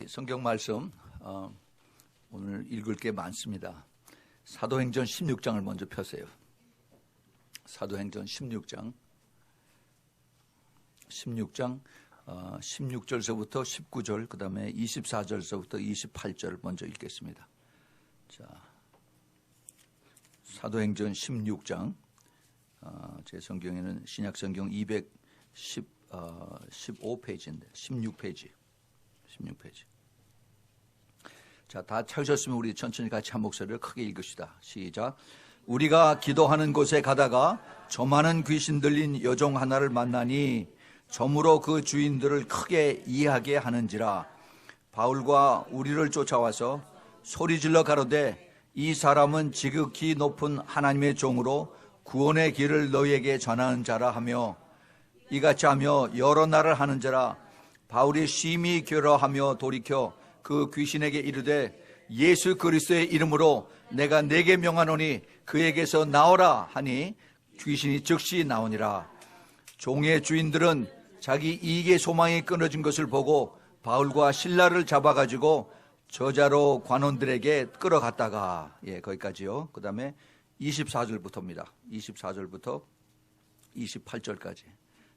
성경 말씀 오늘 읽을 게 많습니다. 사도행전 16장을 먼저 펴세요. 사도행전 16장 16절서부터 19절, 그 다음에 24절서부터 28절 먼저 읽겠습니다. 자, 사도행전 16장, 제 성경에는 신약성경 215페이지인데 16페이지. 자, 다 찾으셨으면 우리 천천히 같이 한 목소리를 크게 읽읍시다. 시작. 우리가 기도하는 곳에 가다가 저 많은 귀신 들린 여종 하나를 만나니 점으로 그 주인들을 크게 이해하게 하는지라. 바울과 우리를 쫓아와서 소리질러 가로되 이 사람은 지극히 높은 하나님의 종으로 구원의 길을 너희에게 전하는 자라 하며 이같이 하며 여러 날을 하는 자라. 바울이 심히 괴로워하며 돌이켜 그 귀신에게 이르되 예수 그리스도의 이름으로 내가 네게 명하노니 그에게서 나오라 하니 귀신이 즉시 나오니라. 종의 주인들은 자기 이익의 소망이 끊어진 것을 보고 바울과 실라를 잡아가지고 저자로 관원들에게 끌어갔다가, 거기까지요. 그 다음에 24절부터입니다. 24절부터 28절까지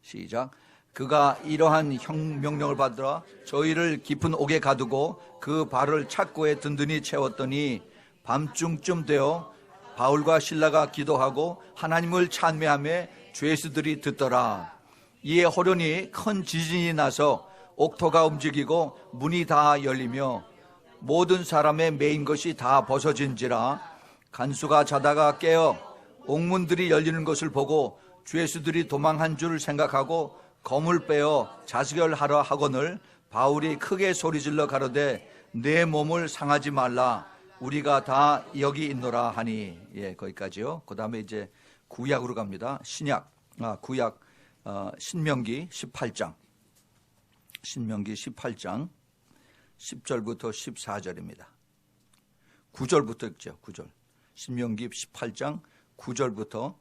시작. 그가 이러한 명령을 받으라 저희를 깊은 옥에 가두고 그 발을 착고에 든든히 채웠더니 밤중쯤 되어 바울과 실라가 기도하고 하나님을 찬미하며 죄수들이 듣더라. 이에 호련히 큰 지진이 나서 옥토가 움직이고 문이 다 열리며 모든 사람의 매인 것이 다 벗어진지라. 간수가 자다가 깨어 옥문들이 열리는 것을 보고 죄수들이 도망한 줄 생각하고 검을 빼어 자수결하러 하거늘 바울이 크게 소리질러 가로되 내 몸을 상하지 말라 우리가 다 여기 있노라 하니. 거기까지요. 그 다음에 이제 구약으로 갑니다. 구약 신명기 18장 10절부터 14절입니다. 9절부터 읽죠. 9절. 신명기 18장 9절부터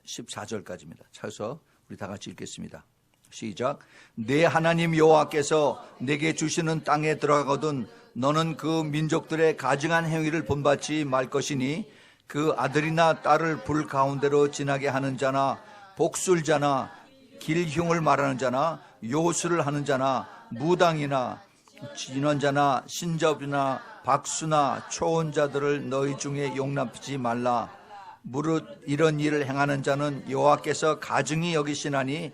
14절까지입니다. 찾아서 우리 다 같이 읽겠습니다. 시작. 내 하나님 여호와께서 내게 주시는 땅에 들어가거든 너는 그 민족들의 가증한 행위를 본받지 말 것이니 그 아들이나 딸을 불 가운데로 지나게 하는 자나 복술자나 길흉을 말하는 자나 요술을 하는 자나 무당이나 진언자나 신접이나 박수나 초혼자들을 너희 중에 용납하지 말라. 무릇 이런 일을 행하는 자는 여호와께서 가증히 여기시나니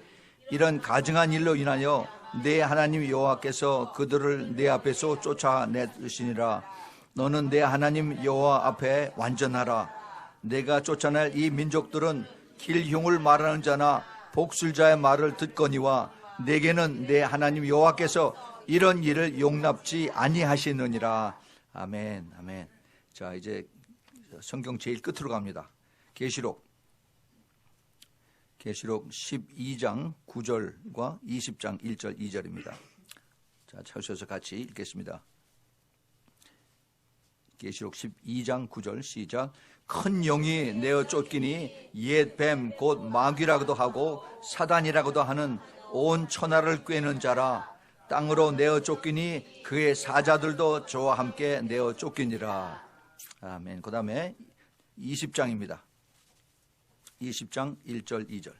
이런 가증한 일로 인하여 내 하나님 여호와께서 그들을 내 앞에서 쫓아내시니라. 너는 내 하나님 여호와 앞에 완전하라. 내가 쫓아낼 이 민족들은 길흉을 말하는 자나 복술자의 말을 듣거니와 내게는 내 하나님 여호와께서 이런 일을 용납지 아니하시느니라. 아멘. 아멘. 자, 이제 성경 제일 끝으로 갑니다. 계시록 12장 9절과 20장 1절 2절입니다. 자, 찾으셔서 같이 읽겠습니다. 계시록 12장 9절 시작. 큰 영이 내어 쫓기니 옛 뱀 곧 마귀라고도 하고 사단이라고도 하는 온 천하를 꿰는 자라. 땅으로 내어 쫓기니 그의 사자들도 저와 함께 내어 쫓기니라. 아멘. 그 다음에 20장입니다. 20장 1절 2절.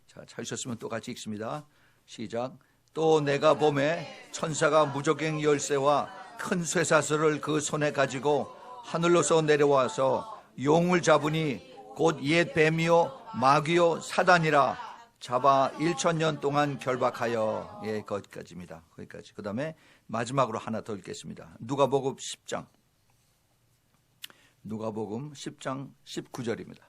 자, 찾으셨으면 또 같이 읽습니다. 시작. 또 내가 보매 천사가 무저갱 열쇠와 큰 쇠사슬을 그 손에 가지고 하늘로서 내려와서 용을 잡으니 곧 옛 뱀이요 마귀요 사단이라 잡아 1000년 동안 결박하여. 거기까지입니다. 거기까지. 그 다음에 마지막으로 하나 더 읽겠습니다. 누가복음 10장 19절입니다.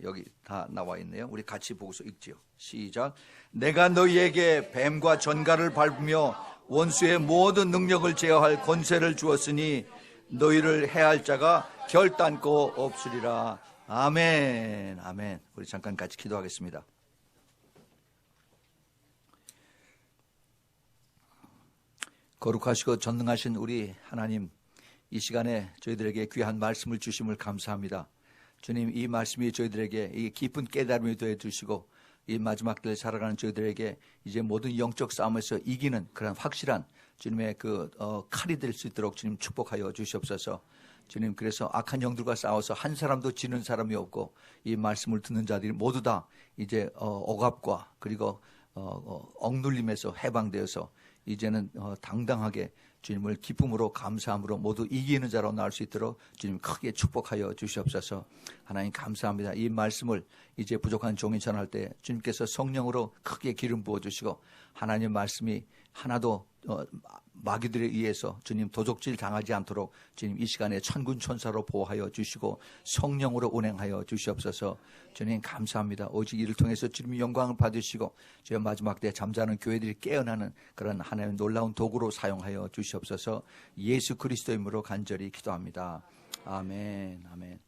여기 다 나와 있네요. 우리 같이 보고서 읽지요. 시작. 내가 너희에게 뱀과 전갈을 밟으며 원수의 모든 능력을 제어할 권세를 주었으니 너희를 해할 자가 결단코 없으리라. 아멘. 아멘. 우리 잠깐 같이 기도하겠습니다. 거룩하시고 전능하신 우리 하나님, 이 시간에 저희들에게 귀한 말씀을 주심을 감사합니다. 주님, 이 말씀이 저희들에게 이 깊은 깨달음이 되어 주시고 이 마지막 때를 살아가는 저희들에게 이제 모든 영적 싸움에서 이기는 그런 확실한 주님의 칼이 될 수 있도록 주님 축복하여 주시옵소서. 주님, 그래서 악한 영들과 싸워서 한 사람도 지는 사람이 없고 이 말씀을 듣는 자들이 모두 다 이제 억압과 그리고 억눌림에서 해방되어서 이제는 당당하게 주님을 기쁨으로 감사함으로 모두 이기는 자로 나올 수 있도록 주님 크게 축복하여 주시옵소서. 하나님 감사합니다. 이 말씀을 이제 부족한 종이 전할 때 주님께서 성령으로 크게 기름 부어주시고 하나님의 말씀이 하나도 마귀들에 의해서 주님 도적질 당하지 않도록 주님 이 시간에 천군 천사로 보호하여 주시고 성령으로 운행하여 주시옵소서. 주님 감사합니다. 오직 이를 통해서 주님의 영광을 받으시고 저희 마지막 때 잠자는 교회들이 깨어나는 그런 하나님의 놀라운 도구로 사용하여 주시옵소서. 예수 그리스도 이름으로 간절히 기도합니다. 아멘. 아멘.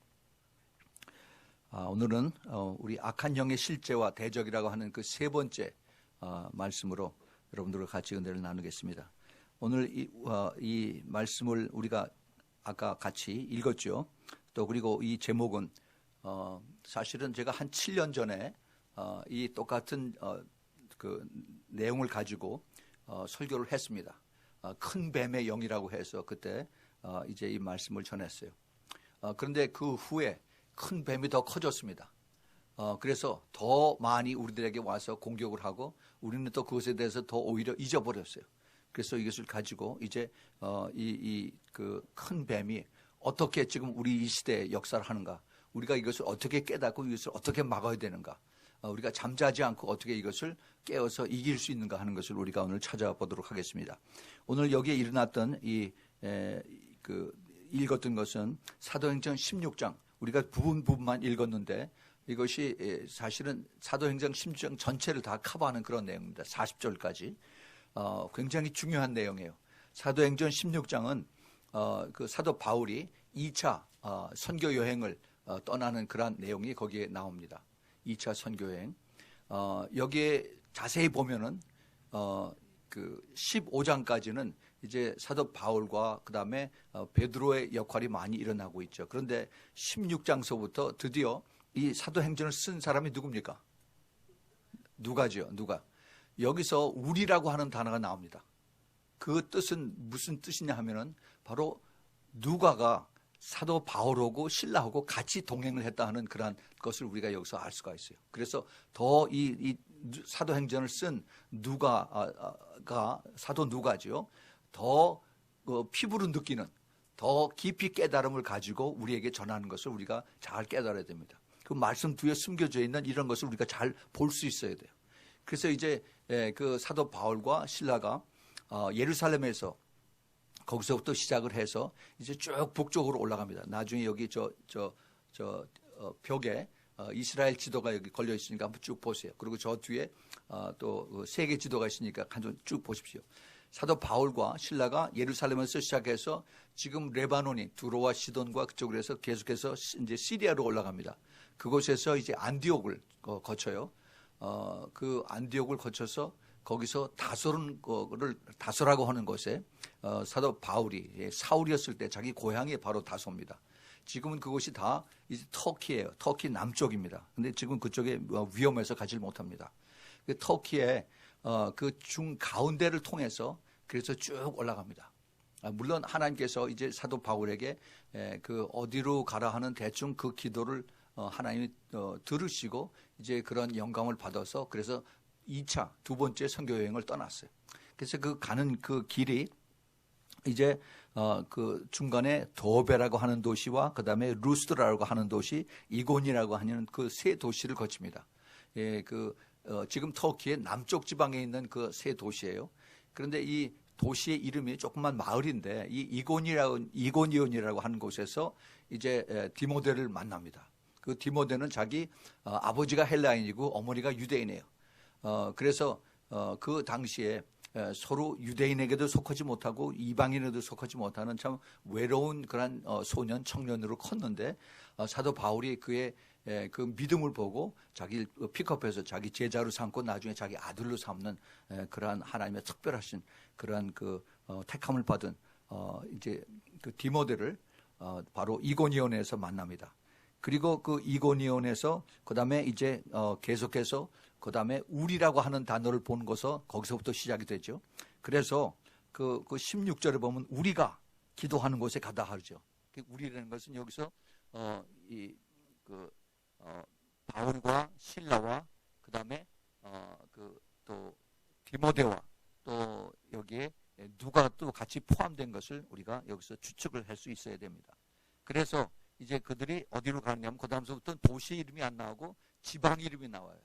오늘은 우리 악한 영의 실제와 대적이라고 하는 그 세 번째 말씀으로 여러분들과 같이 은혜를 나누겠습니다. 오늘 이 말씀을 우리가 아까 같이 읽었죠. 또 그리고 이 제목은 사실은 제가 한 7년 전에 이 똑같은 그 내용을 가지고 설교를 했습니다. 큰 뱀의 영이라고 해서 그때 이제 이 말씀을 전했어요. 그런데 그 후에 큰 뱀이 더 커졌습니다. 그래서 더 많이 우리들에게 와서 공격을 하고 우리는 또 그것에 대해서 더 오히려 잊어버렸어요. 그래서 이것을 가지고 이제 그 큰 뱀이 어떻게 지금 우리 이 시대에 역사를 하는가, 우리가 이것을 어떻게 깨닫고 이것을 어떻게 막아야 되는가, 우리가 잠자지 않고 어떻게 이것을 깨어서 이길 수 있는가 하는 것을 우리가 오늘 찾아보도록 하겠습니다. 오늘 여기에 일어났던 읽었던 것은 사도행전 16장, 우리가 부분만 읽었는데 이것이 사실은 사도행전 16장 전체를 다 커버하는 그런 내용입니다. 40절까지. 굉장히 중요한 내용이에요. 사도행전 16장은 그 사도 바울이 2차 선교 여행을 떠나는 그런 내용이 거기에 나옵니다. 2차 선교 여행. 여기에 자세히 보면은 그 15장까지는 이제 사도 바울과 그다음에 베드로의 역할이 많이 일어나고 있죠. 그런데 16장서부터 드디어 이 사도행전을 쓴 사람이 누굽니까? 누가죠. 누가. 여기서 우리라고 하는 단어가 나옵니다. 그 뜻은 무슨 뜻이냐 하면은 바로 누가가 사도 바울하고 신라하고 같이 동행을 했다 하는 그런 것을 우리가 여기서 알 수가 있어요. 그래서 더 이 사도행전을 쓴 누가가 사도 누가죠. 더 피부로 느끼는 더 깊이 깨달음을 가지고 우리에게 전하는 것을 우리가 잘 깨달아야 됩니다. 그 말씀 뒤에 숨겨져 있는 이런 것을 우리가 잘 볼 수 있어야 돼요. 그래서 이제 그 사도 바울과 신라가 예루살렘에서 거기서부터 시작을 해서 이제 쭉 북쪽으로 올라갑니다. 나중에 여기 벽에 이스라엘 지도가 여기 걸려 있으니까 한번 쭉 보세요. 그리고 저 뒤에 또 세계 지도가 있으니까 한번 쭉 보십시오. 사도 바울과 신라가 예루살렘에서 시작해서 지금 레바논인 두로와 시돈과 그쪽으로 해서 계속해서 이제 시리아로 올라갑니다. 그곳에서 이제 안디옥을 거쳐요. 그 안디옥을 거쳐서 거기서 다소라고 하는 곳에 사도 바울이 사울이었을 때 자기 고향이 바로 다소입니다. 지금은 그곳이 다 이제 터키예요. 터키 남쪽입니다. 근데 지금 그쪽에 위험해서 가지 못합니다. 터키의 그 중가운데를 통해서 그래서 쭉 올라갑니다. 물론 하나님께서 이제 사도 바울에게 그 어디로 가라 하는 대충 그 기도를 하나님이 들으시고 이제 그런 영감을 받아서 그래서 2차 두 번째 선교 여행을 떠났어요. 그래서 그 가는 그 길이 이제 그 중간에 도베라고 하는 도시와 그다음에 루스드라고 하는 도시, 이곤이라고 하는 그 세 도시를 거칩니다. 지금 터키의 남쪽 지방에 있는 그 세 도시예요. 그런데 이 도시의 이름이 조그만 마을인데 이 이고니온이라고 하는 곳에서 이제 디모데를 만납니다. 그 디모데는 자기 아버지가 헬라인이고 어머니가 유대인이에요. 그래서 그 당시에 서로 유대인에게도 속하지 못하고 이방인에도 속하지 못하는 참 외로운 그런 소년 청년으로 컸는데 사도 바울이 그의 그 믿음을 보고 자기를 픽업해서 자기 제자로 삼고 나중에 자기 아들로 삼는 그러한 하나님의 특별하신 그러한 그 택함을 받은 이제 그 디모데를 바로 이고니온에서 만납니다. 그리고 그 이고니온에서 그다음에 이제 계속해서 그 다음에 우리라고 하는 단어를 보는 것은 거기서부터 시작이 되죠. 그래서 그 16절에 보면 우리가 기도하는 곳에 가다 하죠. 우리라는 것은 여기서 바울과 실라와 그 다음에 또 디모데와 또 여기에 누가 또 같이 포함된 것을 우리가 여기서 추측을 할 수 있어야 됩니다. 그래서 이제 그들이 어디로 가느냐면 그 다음서부터는 도시 이름이 안 나오고 지방 이름이 나와요.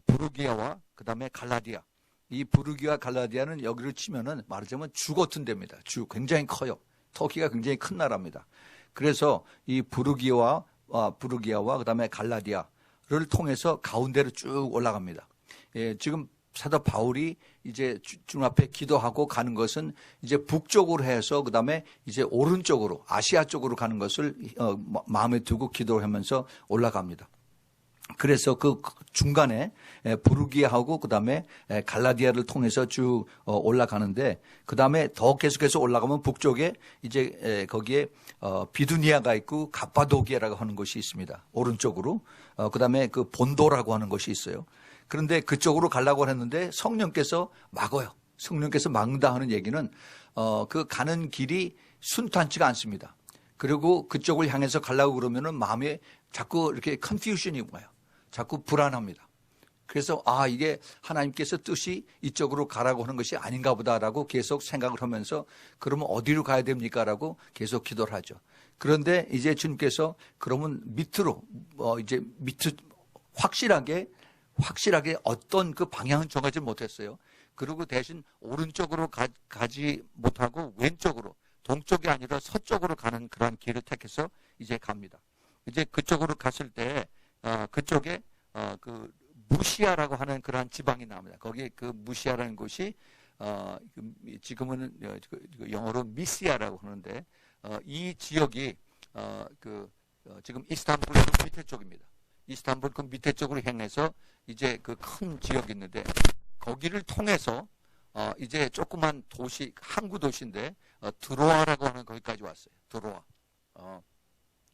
부르기아와 그 다음에 갈라디아. 이 부르기아 갈라디아는 여기를 치면은 말하자면 주 같은 데입니다. 주 굉장히 커요. 터키가 굉장히 큰 나라입니다. 그래서 이 부르기아와 그 다음에 갈라디아를 통해서 가운데로 쭉 올라갑니다. 예, 지금 사도 바울이 이제 주님 앞에 기도하고 가는 것은 이제 북쪽으로 해서 그 다음에 이제 오른쪽으로 아시아 쪽으로 가는 것을 마음에 두고 기도를 하면서 올라갑니다. 그래서 그 중간에 부르기아하고 그 다음에 갈라디아를 통해서 쭉 올라가는데 그 다음에 더 계속해서 올라가면 북쪽에 이제 거기에 비두니아가 있고 갑바도기아라고 하는 곳이 있습니다. 오른쪽으로. 그 다음에 그 본도라고 하는 곳이 있어요. 그런데 그쪽으로 가려고 했는데 성령께서 막아요. 성령께서 막는다 하는 얘기는 그 가는 길이 순탄치가 않습니다. 그리고 그쪽을 향해서 가려고 그러면은 마음에 자꾸 이렇게 컨퓨션이 와요. 자꾸 불안합니다. 그래서 이게 하나님께서 뜻이 이쪽으로 가라고 하는 것이 아닌가 보다라고 계속 생각을 하면서 그러면 어디로 가야 됩니까? 라고 계속 기도를 하죠. 그런데 이제 주님께서 그러면 밑으로 이제 확실하게 어떤 그 방향은 정하지 못했어요. 그리고 대신 오른쪽으로 가지 못하고 왼쪽으로 동쪽이 아니라 서쪽으로 가는 그런 길을 택해서 이제 갑니다. 이제 그쪽으로 갔을 때 그쪽에 그 무시아라고 하는 그러한 지방이 나옵니다. 거기에 그 무시아라는 곳이 지금은 영어로 미시아라고 하는데 이 지역이 지금 이스탄불 그 밑에 쪽입니다. 이스탄불 그 밑에 쪽으로 향해서 이제 그 큰 지역이 있는데 거기를 통해서 이제 조그만 도시 항구 도시인데 드로아라고 하는 거기까지 왔어요. 드로아.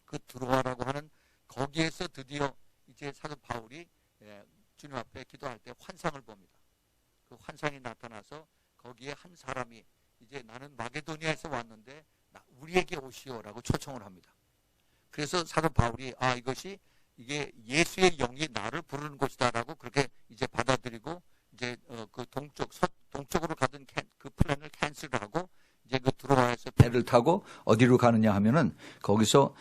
그 드로아라고 하는 거기에서 드디어 이제 사도 바울이 주님 앞에 기도할 때 환상을 봅니다. 그 환상이 나타나서 거기에 한 사람이 이제 나는 마게도니아에서 왔는데 우리에게 오시오라고 초청을 합니다. 그래서 사도 바울이 이게 예수의 영이 나를 부르는 곳이다라고 그렇게 이제 받아들이고 이제 그 동쪽으로 가던 그 플랜을 캔슬하고 이제 그 드로아에서 배를 타고 어디로 가느냐 하면은 거기서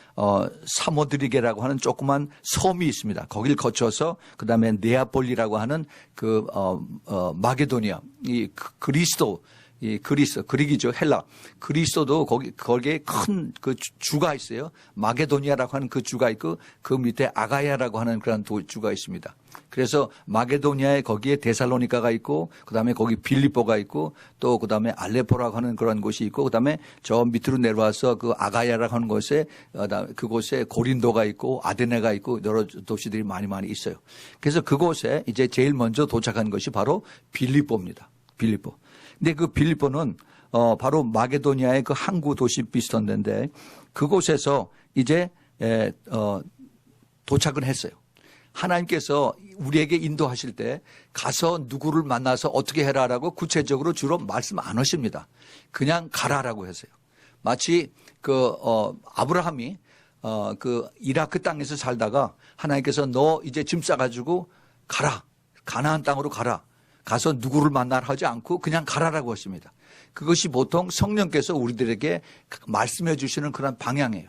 사모드리게라고 하는 조그만 섬이 있습니다. 거길 거쳐서 그 다음에 네아폴리라고 하는 그 마게도니아 이 그리기죠. 헬라. 그리스도 거기에 큰 그 주가 있어요. 마게도니아라고 하는 그 주가 있고 그 밑에 아가야라고 하는 그런 주가 있습니다. 그래서 마게도니아에 거기에 데살로니가가 있고 그다음에 거기 빌립보가 있고 또 그다음에 알레포라고 하는 그런 곳이 있고 그다음에 저 밑으로 내려와서 그 아가야라고 하는 곳에 그곳에 고린도가 있고 아데네가 있고 여러 도시들이 많이 있어요. 그래서 그곳에 이제 제일 먼저 도착한 것이 바로 빌립보입니다. 빌립보. 근데 그 빌립보는 바로 마게도니아의 그 항구 도시 비슷한 데인데 그곳에서 이제 도착을 했어요. 하나님께서 우리에게 인도하실 때 가서 누구를 만나서 어떻게 해라라고 구체적으로 주로 말씀 안 하십니다. 그냥 가라라고 했어요. 마치 아브라함이 그 이라크 땅에서 살다가 하나님께서 너 이제 짐 싸가지고 가라. 가나안 땅으로 가라. 가서 누구를 만나라 하지 않고 그냥 가라라고 하십니다. 그것이 보통 성령께서 우리들에게 말씀해 주시는 그런 방향이에요.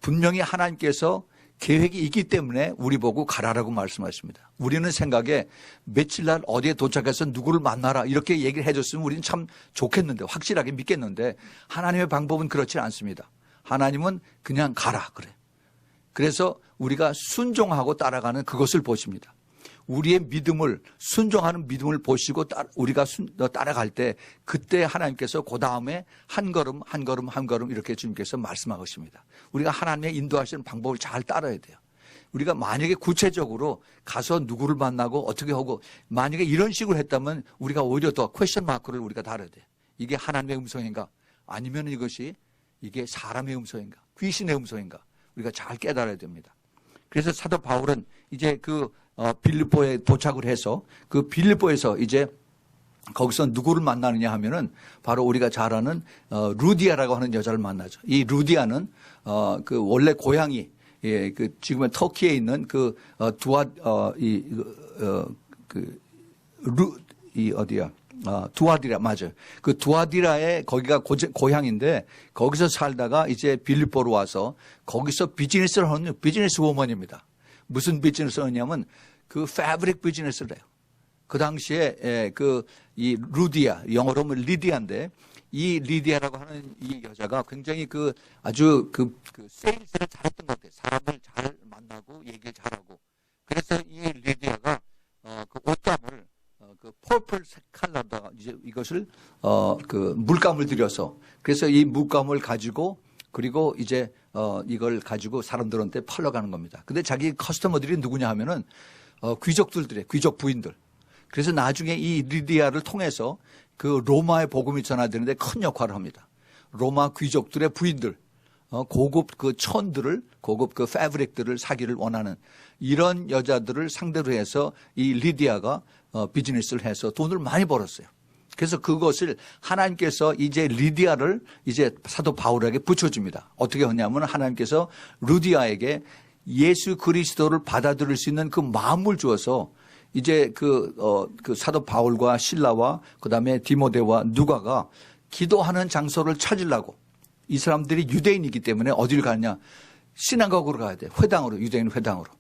분명히 하나님께서 계획이 있기 때문에 우리 보고 가라라고 말씀하십니다. 우리는 생각에 며칠 날 어디에 도착해서 누구를 만나라 이렇게 얘기를 해줬으면 우리는 참 좋겠는데 확실하게 믿겠는데 하나님의 방법은 그렇지 않습니다. 하나님은 그냥 가라 그래. 그래서 우리가 순종하고 따라가는 그것을 보십니다. 우리의 믿음을 순종하는 믿음을 보시고 우리가 따라갈 때 그때 하나님께서 그 다음에 한 걸음 이렇게 주님께서 말씀하십니다. 우리가 하나님의 인도하시는 방법을 잘 따라야 돼요. 우리가 만약에 구체적으로 가서 누구를 만나고 어떻게 하고 만약에 이런 식으로 했다면 우리가 오히려 더 퀘스천 마크를 우리가 달아야 돼요. 이게 하나님의 음성인가 아니면 이게 사람의 음성인가 귀신의 음성인가 우리가 잘 깨달아야 됩니다. 그래서 사도 바울은 이제 그 빌립보에 도착을 해서 그 빌립보에서 이제 거기서 누구를 만나느냐 하면은 바로 우리가 잘 아는 루디아라고 하는 여자를 만나죠. 이 루디아는 그 원래 고향이 그 지금의 터키에 있는 그 두아디라 맞아요. 그 두아디라의 거기가 고향인데 거기서 살다가 이제 빌립보로 와서 거기서 비즈니스를 하는 비즈니스 워먼입니다. 무슨 비즈니스를 하냐면 그 패브릭 비즈니스를 해요. 그 당시에 이 루디아, 영어로 하면 리디아인데 이 리디아라고 하는 이 여자가 굉장히 아주 세일즈를 잘했던 것 같아요. 사람을 잘 만나고 얘기를 잘하고. 그래서 이 리디아가 그 옷감을 그 퍼플 컬러다 이것을 물감을 들여서 그래서 이 물감을 가지고 그리고 이제 이걸 가지고 사람들한테 팔러가는 겁니다. 근데 자기 커스터머들이 누구냐 하면은 귀족들이래, 귀족 부인들. 그래서 나중에 이 리디아를 통해서 그 로마의 복음이 전하되는데 큰 역할을 합니다. 로마 귀족들의 부인들, 고급 그 천들을, 고급 그 패브릭들을 사기를 원하는 이런 여자들을 상대로 해서 이 리디아가 비즈니스를 해서 돈을 많이 벌었어요. 그래서 그것을 하나님께서 이제 리디아를 이제 사도 바울에게 붙여줍니다. 어떻게 하냐면 하나님께서 루디아에게 예수 그리스도를 받아들일 수 있는 그 마음을 주어서 이제 그 사도 바울과 실라와 그 다음에 디모데와 누가가 기도하는 장소를 찾으려고 이 사람들이 유대인이기 때문에 어디를 가느냐 시나고그로 가야 돼. 회당으로, 유대인 회당으로.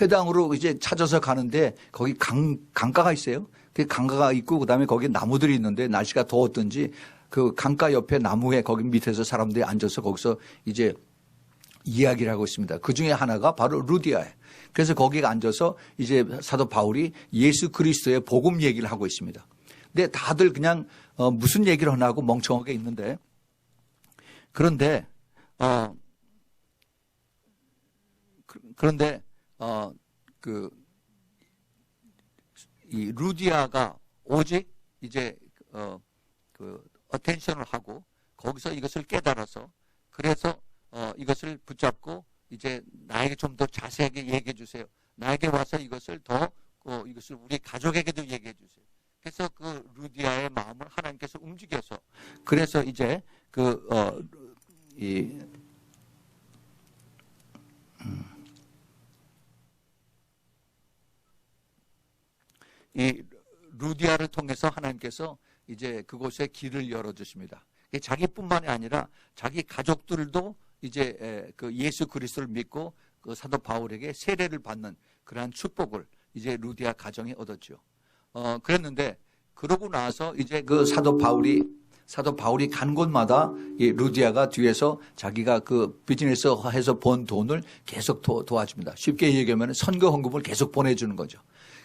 회당으로 이제 찾아서 가는데 거기 강가가 있어요. 그 강가가 있고 그 다음에 거기 나무들이 있는데 날씨가 더웠던지 그 강가 옆에 나무에 거기 밑에서 사람들이 앉아서 거기서 이제 이야기를 하고 있습니다. 그 중에 하나가 바로 루디아예요. 그래서 거기에 앉아서 이제 사도 바울이 예수 그리스도의 복음 얘기를 하고 있습니다. 근데 다들 그냥 무슨 얘기를 하나 하고 멍청하게 있는데 그런데 이 루디아가 오직 이제 어텐션을 하고 거기서 이것을 깨달아서 그래서 이것을 붙잡고 이제 나에게 좀 더 자세하게 얘기해 주세요. 나에게 와서 이것을 이것을 우리 가족에게도 얘기해 주세요. 그래서 그 루디아의 마음을 하나님께서 움직여서 그래서 이제 이 루디아를 통해서 하나님께서 이제 그곳에 길을 열어주십니다. 자기뿐만이 아니라 자기 가족들도 이제 그 예수 그리스도를 믿고 그 사도 바울에게 세례를 받는 그러한 축복을 이제 루디아 가정이 얻었죠. 그랬는데 그러고 나서 이제 그 사도 바울이 간 곳마다 이 루디아가 뒤에서 자기가 그 비즈니스 해서 번 돈을 계속 도와줍니다. 쉽게 얘기하면 선거 헌금을 계속 보내주는 거죠.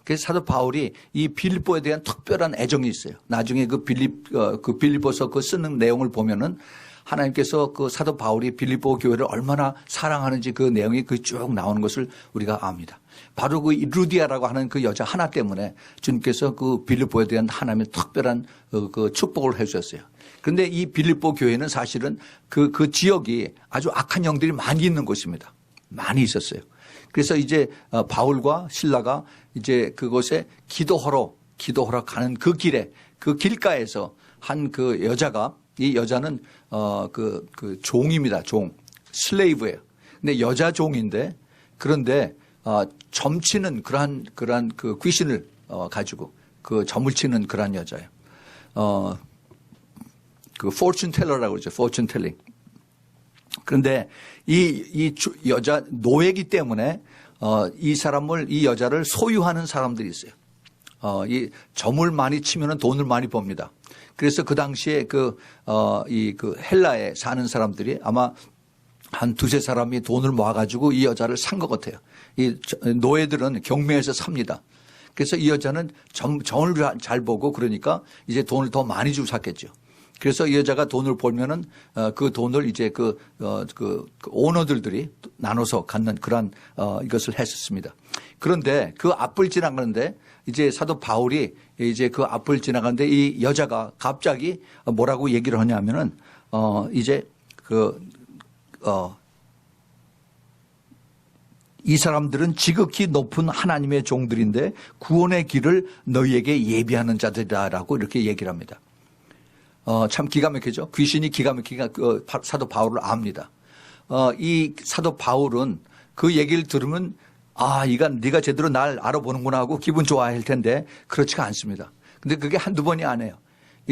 그래서 사도 바울이 이 빌립보에 대한 특별한 애정이 있어요. 나중에 그 빌립보서 그 쓰는 내용을 보면은 하나님께서 그 사도 바울이 빌립보 교회를 얼마나 사랑하는지 그 내용이 쭉 나오는 것을 우리가 압니다. 바로 그 루디아라고 하는 그 여자 하나 때문에 주님께서 그 빌립보에 대한 하나님의 특별한 그 축복을 해 주셨어요. 그런데 이 빌립보 교회는 사실은 그 지역이 아주 악한 영들이 많이 있는 곳입니다. 많이 있었어요. 그래서 이제 바울과 실라가 이제 그곳에 기도하러 가는 그 길에 그 길가에서 한 그 여자가 이 여자는 그 종입니다. 슬레이브예요. 근데 여자 종인데 그런데 점치는 그러한 그 귀신을 가지고 그 점을 치는 그러한 여자예요. 그 fortune teller라고 그러죠. fortune telling. 그런데 이 여자 노예이기 때문에 이 여자를 소유하는 사람들이 있어요. 이 점을 많이 치면은 돈을 많이 법니다. 그래서 그 당시에 그 헬라에 사는 사람들이 아마 한 두세 사람이 돈을 모아가지고 이 여자를 산 것 같아요. 이 노예들은 경매에서 삽니다. 그래서 이 여자는 점을 잘 보고 그러니까 이제 돈을 더 많이 주고 샀겠죠. 그래서 이 여자가 돈을 벌면은 그 돈을 이제 그 오너들이 나눠서 갖는 그런 이것을 했었습니다. 그런데 그 앞을 지나가는데 이제 사도 바울이 이제 그 앞을 지나가는데 이 여자가 갑자기 뭐라고 얘기를 하냐면은 이 사람들은 지극히 높은 하나님의 종들인데 구원의 길을 너희에게 예비하는 자들이다라고 이렇게 얘기를 합니다. 참 기가 막히죠. 귀신이 기가 막히게 사도 바울을 압니다. 이 사도 바울은 그 얘기를 들으면 이건 네가 제대로 날 알아보는구나 하고 기분 좋아할 텐데 그렇지가 않습니다. 근데 그게 한두 번이 아니에요.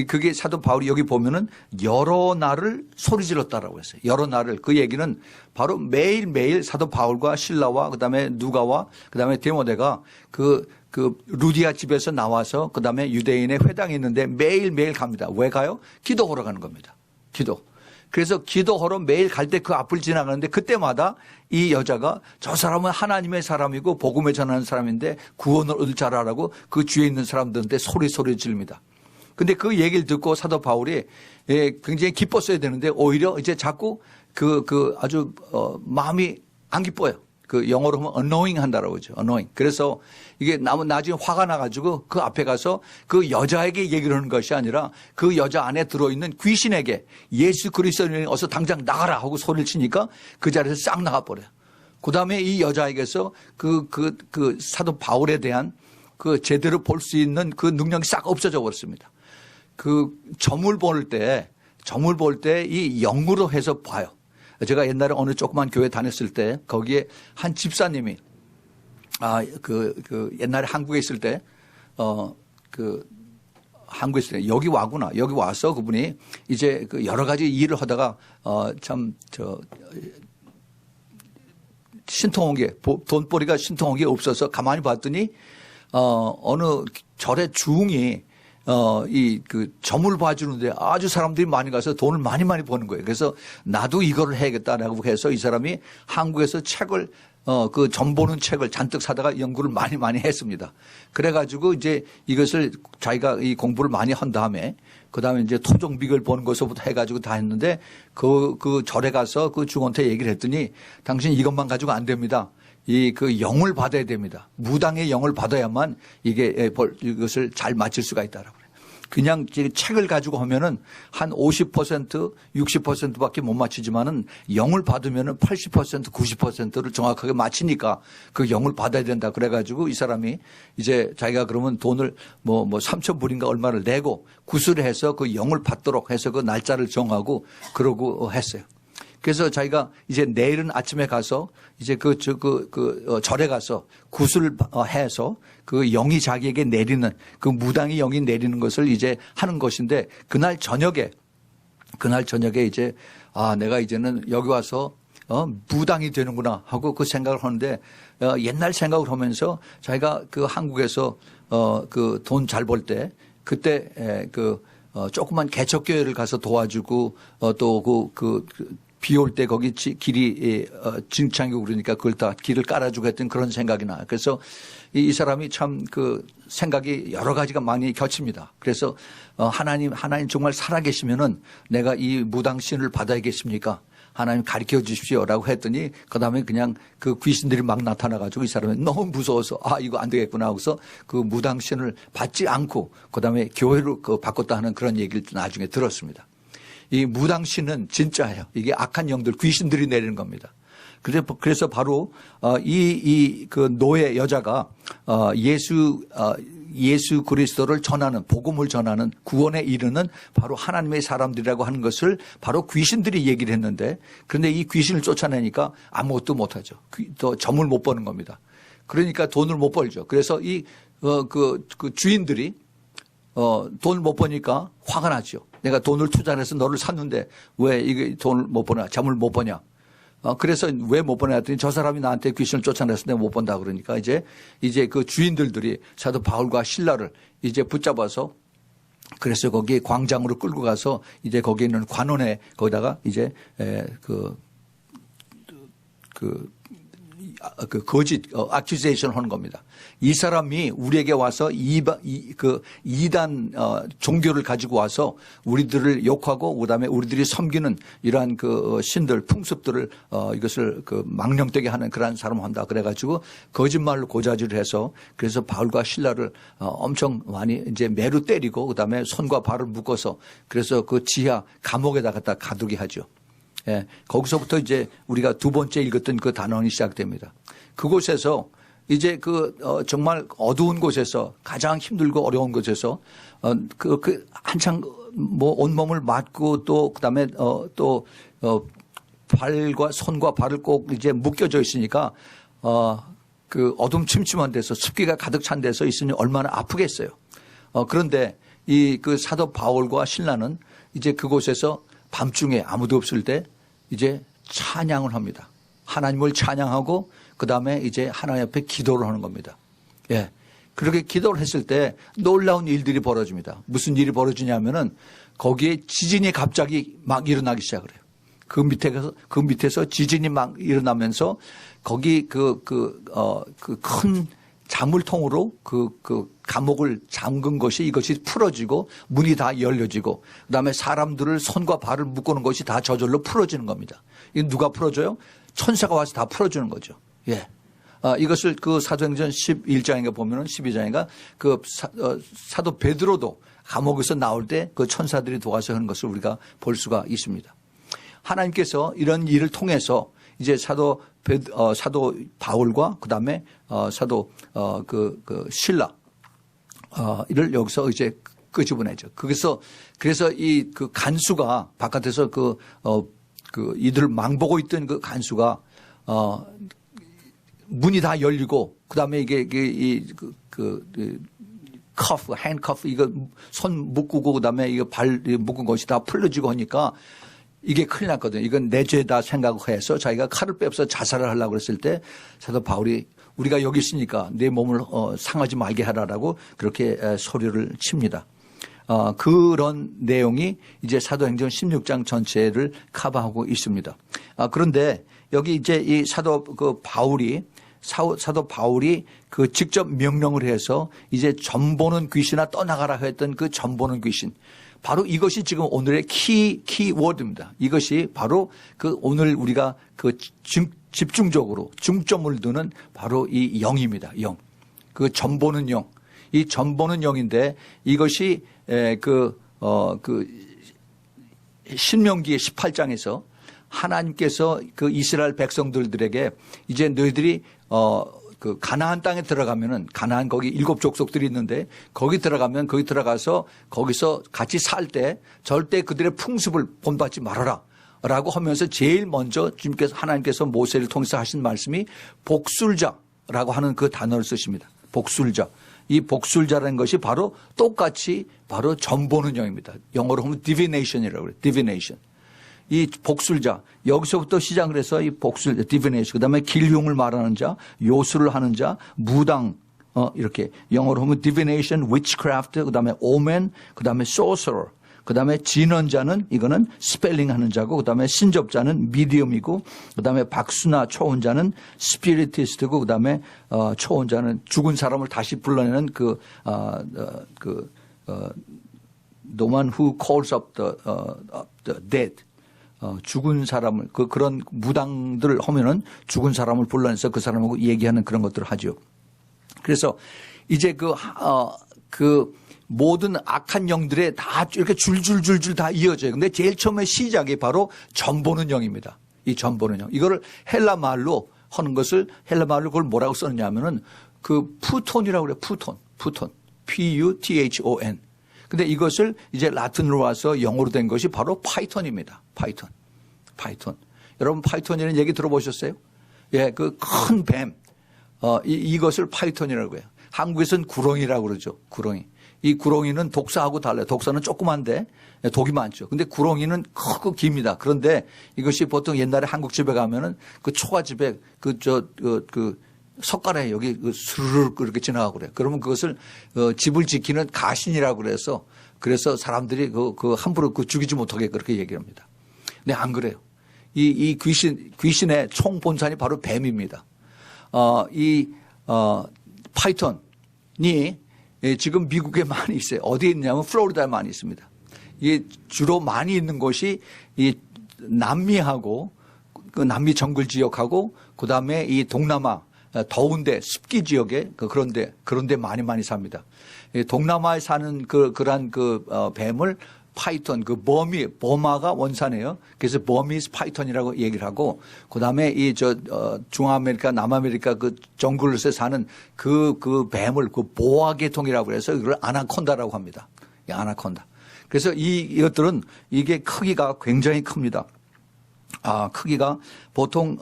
그게 사도 바울이 여기 보면은 여러 날을 소리 질렀다라고 했어요. 여러 날을. 그 얘기는 바로 매일매일 사도 바울과 실라와 그다음에 누가와 그다음에 디모데가 그 루디아 집에서 나와서 그다음에 유대인의 회당이 있는데 매일매일 갑니다. 왜 가요? 기도하러 가는 겁니다. 기도. 그래서 기도하러 매일 갈 때 그 앞을 지나가는데 그때마다 이 여자가 저 사람은 하나님의 사람이고 복음을 전하는 사람인데 구원을 얻을 줄 알라고 그 주위에 있는 사람들한테 소리 지릅니다. 근데 그 얘기를 듣고 사도 바울이 굉장히 기뻤어야 되는데 오히려 이제 자꾸 아주 마음이 안 기뻐요. 그 영어로 하면 annoying 한다라고 하죠. annoying. 그래서 이게 나중에 화가 나가지고 그 앞에 가서 그 여자에게 얘기를 하는 것이 아니라 그 여자 안에 들어있는 귀신에게 예수 그리스도인이 어서 당장 나가라 하고 소리를 치니까 그 자리에서 싹 나가버려요. 그 다음에 이 여자에게서 그 사도 바울에 대한 그 제대로 볼 수 있는 그 능력이 싹 없어져 버렸습니다. 그 점을 볼 때 이 영으로 해서 봐요. 제가 옛날에 어느 조그만 교회 다녔을 때 거기에 한 집사님이 옛날에 한국에 있을 때 한국에 있을 때 여기 와구나. 여기 와서 그분이 이제 그 여러 가지 일을 하다가 신통한 게 돈벌이가 신통한 게 없어서 가만히 봤더니 어느 절의 중이 점을 봐주는데 아주 사람들이 많이 가서 돈을 많이 버는 거예요. 그래서 나도 이거를 해야겠다라고 해서 이 사람이 한국에서 책을 점 보는 책을 잔뜩 사다가 연구를 많이 했습니다. 그래가지고 이제 이것을 자기가 이 공부를 많이 한 다음에 그 다음에 이제 토종비글 보는 것부터 해가지고 다 했는데 그 절에 가서 그 중원한테 얘기를 했더니 당신 이것만 가지고 안 됩니다. 그 영을 받아야 됩니다. 무당의 영을 받아야만 이것을 잘 맞출 수가 있다라고 그래요. 그냥 책을 가지고 하면은 한 50%, 60%밖에 못 맞추지만은 영을 받으면은 80%, 90%를 정확하게 맞히니까 그 영을 받아야 된다. 그래가지고 이 사람이 이제 자기가 그러면 돈을 3,000불인가 얼마를 내고 구슬해서 그 영을 받도록 해서 그 날짜를 정하고 그러고 했어요. 그래서 자기가 이제 내일은 아침에 가서 이제 절에 가서 구슬 해서 그 영이 자기에게 내리는 그 무당이 영이 내리는 것을 이제 하는 것인데 그날 저녁에 이제 내가 이제는 여기 와서 무당이 되는구나 하고 그 생각을 하는데 옛날 생각을 하면서 자기가 그 한국에서 그 돈 잘 벌 때 그때 조그만 개척교회를 가서 도와주고 또 비 올 때 거기 길이 진창이고 그러니까 그걸 다 길을 깔아주고 했던 그런 생각이 나요. 그래서 이 사람이 참 그 생각이 여러 가지가 많이 겹칩니다. 그래서 하나님 정말 살아계시면은 내가 이 무당신을 받아야겠습니까? 하나님 가르쳐 주십시오라고 했더니 그다음에 그냥 그 귀신들이 막 나타나가지고 이 사람이 너무 무서워서 이거 안 되겠구나 하고서 그 무당신을 받지 않고 그다음에 교회로 바꿨다 하는 그런 얘기를 나중에 들었습니다. 이 무당신은 진짜예요. 이게 악한 영들, 귀신들이 내리는 겁니다. 그래서 바로 그 노예 여자가 예수 그리스도를 전하는 복음을 전하는 구원에 이르는 바로 하나님의 사람들이라고 하는 것을 바로 귀신들이 얘기를 했는데 그런데 이 귀신을 쫓아내니까 아무것도 못하죠. 또 점을 못 버는 겁니다. 그러니까 돈을 못 벌죠. 그래서 그 주인들이 돈을 못 버니까 화가 나죠. 내가 돈을 투자해서 너를 샀는데 왜 이게 돈을 못 버냐, 잠을 못 버냐. 그래서 왜 못 버냐 했더니 저 사람이 나한테 귀신을 쫓아내서 내가 못 본다 그러니까 이제 그 주인들이 사도 바울과 실라를 이제 붙잡아서 그래서 거기 광장으로 끌고 가서 이제 거기 있는 관원에 거기다가 이제 거짓 accusation 하는 겁니다. 이 사람이 우리에게 와서 이단 종교를 가지고 와서 우리들을 욕하고 그다음에 우리들이 섬기는 이러한 그 신들 풍습들을 이것을 망령되게 하는 그러한 사람을 한다. 그래가지고 거짓말로 고자질을 해서 그래서 바울과 실라를 엄청 많이 이제 매로 때리고 그다음에 손과 발을 묶어서 그래서 그 지하 감옥에다 갖다 가두게 하죠. 예, 거기서부터 이제 우리가 두 번째 읽었던 그 단원이 시작됩니다. 그곳에서 이제 정말 어두운 곳에서 가장 힘들고 어려운 곳에서 한창 온몸을 맞고 또 그다음에 발과 손과 발을 꼭 이제 묶여져 있으니까 그 어둠침침한 데서 습기가 가득 찬 데서 있으니 얼마나 아프겠어요. 그런데 그 사도 바울과 실라는 이제 그곳에서 밤중에 아무도 없을 때 이제 찬양을 합니다. 하나님을 찬양하고 그다음에 이제 하나님 앞에 기도를 하는 겁니다. 예. 그렇게 기도를 했을 때 놀라운 일들이 벌어집니다. 무슨 일이 벌어지냐면은 거기에 지진이 갑자기 막 일어나기 시작을 해요. 그 밑에서 지진이 막 일어나면서 거기 큰 자물통으로 감옥을 잠근 것이 이것이 풀어지고 문이 다 열려지고 그다음에 사람들을 손과 발을 묶어놓은 것이 다 저절로 풀어지는 겁니다. 이거 누가 풀어줘요? 천사가 와서 다 풀어주는 거죠. 예. 이것을 사도행전 11장인가 보면은 12장인가 사도 베드로도 감옥에서 나올 때 그 천사들이 도와서 하는 것을 우리가 볼 수가 있습니다. 하나님께서 이런 일을 통해서 이제 사도 바울과 그다음에 사도 실라 이를 여기서 이제 끄집어내죠. 그래서 이 간수가 바깥에서 이들을 망보고 있던 그 간수가 문이 다 열리고 그다음에 이게 핸커프 이거 손 묶고 그다음에 이거 발 묶은 것이 다 풀려지고 하니까 이게 큰일 났거든요. 이건 내 죄다 생각해서 자기가 칼을 빼서 자살을 하려고 그랬을 때 사도 바울이 우리가 여기 있으니까 내 몸을 상하지 말게 하라라고 그렇게 소리를 칩니다. 그런 내용이 이제 사도행전 16장 전체를 커버하고 있습니다. 그런데 여기 이제 이 사도 바울이 직접 명령을 해서 이제 점보는 귀신아 떠나가라 했던 그 점보는 귀신. 바로 이것이 지금 오늘의 키워드입니다. 이것이 바로 오늘 우리가 집중적으로 중점을 두는 바로 이 영입니다. 영. 점보는 영. 이 점보는 영인데 이것이 신명기의 18장에서 하나님께서 이스라엘 백성들에게 이제 너희들이 가나안 땅에 들어가면은 가나안 거기 7 족속들이 있는데 거기 들어가서 거기서 같이 살 때 절대 그들의 풍습을 본받지 말아라 라고 하면서 제일 먼저 하나님께서 모세를 통해서 하신 말씀이 복술자라고 하는 그 단어를 쓰십니다. 복술자. 이 복술자라는 것이 바로 똑같이 바로 점보는 영입니다. 영어로 하면 divination이라고 그래요. divination. 이 복술자 여기서부터 시작을 해서 이 복술 디비네이션 그다음에 길흉을 말하는 자 요술을 하는 자 무당 이렇게 영어로 하면 divination, witchcraft 그다음에 omen 그다음에 sorcerer 그다음에 진언자는 이거는 스펠링 하는 자고 그다음에 신접자는 미디엄이고 그다음에 박수나 초혼자는 스피리티스트고 그다음에 초혼자는 죽은 사람을 다시 불러내는 the one who calls up the dead 죽은 사람을 그런 무당들 하면은 죽은 사람을 불러내서 그 사람하고 얘기하는 그런 것들을 하죠. 그래서 이제 모든 악한 영들에 다 이렇게 줄줄줄줄 다 이어져요. 근데 제일 처음에 시작이 바로 점보는 영입니다. 이 점보는 영. 이거를 헬라 말로 하는 것을 헬라 말로 그걸 뭐라고 썼느냐 하면은 푸톤이라고 그래요. 푸톤. P-U-T-H-O-N. 근데 이것을 이제 라틴으로 와서 영어로 된 것이 바로 파이톤입니다. 파이톤. 여러분 파이톤이라는 얘기 들어보셨어요? 예, 그 큰 뱀. 이것을 파이톤이라고 해요. 한국에서는 구렁이라고 그러죠. 구렁이. 이 구렁이는 독사하고 달라요. 독사는 조그만데 독이 많죠. 근데 구렁이는 크고 깁니다. 그런데 이것이 보통 옛날에 한국집에 가면은 초가집에 석가래 여기 스르륵 그렇게 지나가고 그래요. 그러면 그것을 집을 지키는 가신이라고 그래서 사람들이 함부로 죽이지 못하게 그렇게 얘기합니다. 근데 안 그래요. 이 귀신의 총본산이 바로 뱀입니다. 파이톤이 지금 미국에 많이 있어요. 어디에 있냐면 플로리다에 많이 있습니다. 이게 주로 많이 있는 곳이 이 남미하고 남미 정글 지역하고 그다음에 이 동남아 더운데 습기 지역에 그런데 많이 삽니다. 동남아에 사는 그러한 뱀을 파이톤, 그 버마가 원산이에요. 그래서 버미스 파이톤이라고 얘기를 하고, 그 다음에 중아메리카, 남아메리카 그 정글에서 사는 그 뱀을 그 보아 계통이라고 해서 이걸 아나콘다라고 합니다. 아나콘다. 그래서 이것들은 이게 크기가 굉장히 큽니다. 크기가 보통,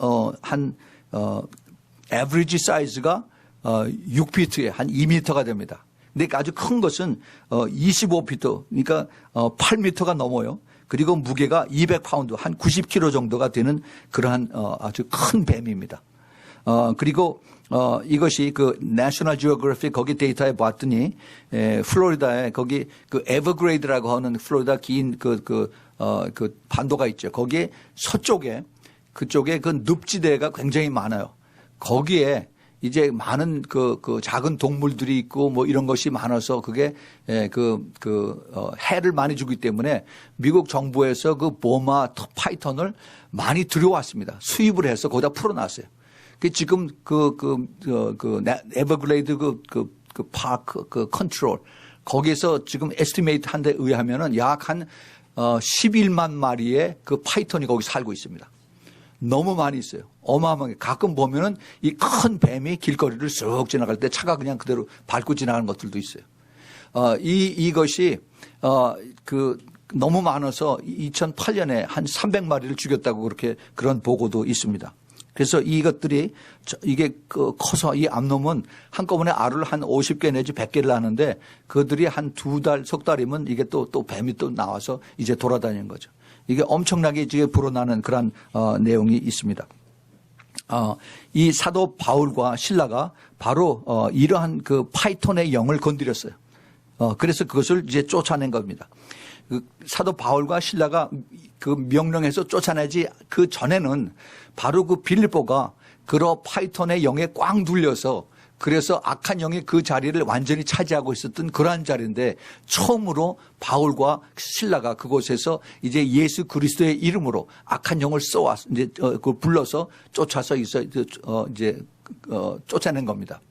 average 사이즈가 6피트에 한 2미터가 됩니다. 근데 아주 큰 것은 25피트, 그러니까 8미터가 넘어요. 그리고 무게가 200파운드, 한 90kg 정도가 되는 그러한 아주 큰 뱀입니다. 그리고 이것이 그 내셔널 지오그래피 거기 데이터에 봤더니 플로리다에 거기 그 에버그레이드라고 하는 플로리다 긴 그 반도가 있죠. 거기에 서쪽에 그쪽에 그 늪지대가 굉장히 많아요. 거기에 이제 많은 그 작은 동물들이 있고 뭐 이런 것이 많아서 그게 해를 많이 주기 때문에 미국 정부에서 그 버마 파이턴을 많이 들여왔습니다. 수입을 해서 거기다 풀어놨어요. 지금 에버글레이드 파크 컨트롤 거기에서 지금 에스티메이트 한 데 의하면은 약 한 11만 마리의 그 파이턴이 거기 살고 있습니다. 너무 많이 있어요. 어마어마하게. 가끔 보면은 이 큰 뱀이 길거리를 쑥 지나갈 때 차가 그냥 그대로 밟고 지나가는 것들도 있어요. 이것이, 너무 많아서 2008년에 한 300마리를 죽였다고 그런 보고도 있습니다. 그래서 이것들이 이게 커서 이 암놈은 한꺼번에 알을 한 50개 내지 100개를 낳는데 그들이 한 2달, 석 달이면 이게 또 뱀이 또 나와서 이제 돌아다니는 거죠. 이게 엄청나게 이제 불어나는 그런 내용이 있습니다. 이 사도 바울과 실라가 바로 이러한 그 파이톤의 영을 건드렸어요. 그래서 그것을 이제 쫓아낸 겁니다. 그 사도 바울과 실라가 그 명령해서 쫓아내지 그 전에는 바로 그 빌립보가 그러 파이톤의 영에 꽉 눌려서 그래서 악한 영이 그 자리를 완전히 차지하고 있었던 그러한 자리인데 처음으로 바울과 실라가 그곳에서 이제 예수 그리스도의 이름으로 악한 영을 이제 그 불러서 쫓아서 이제 쫓아낸 겁니다.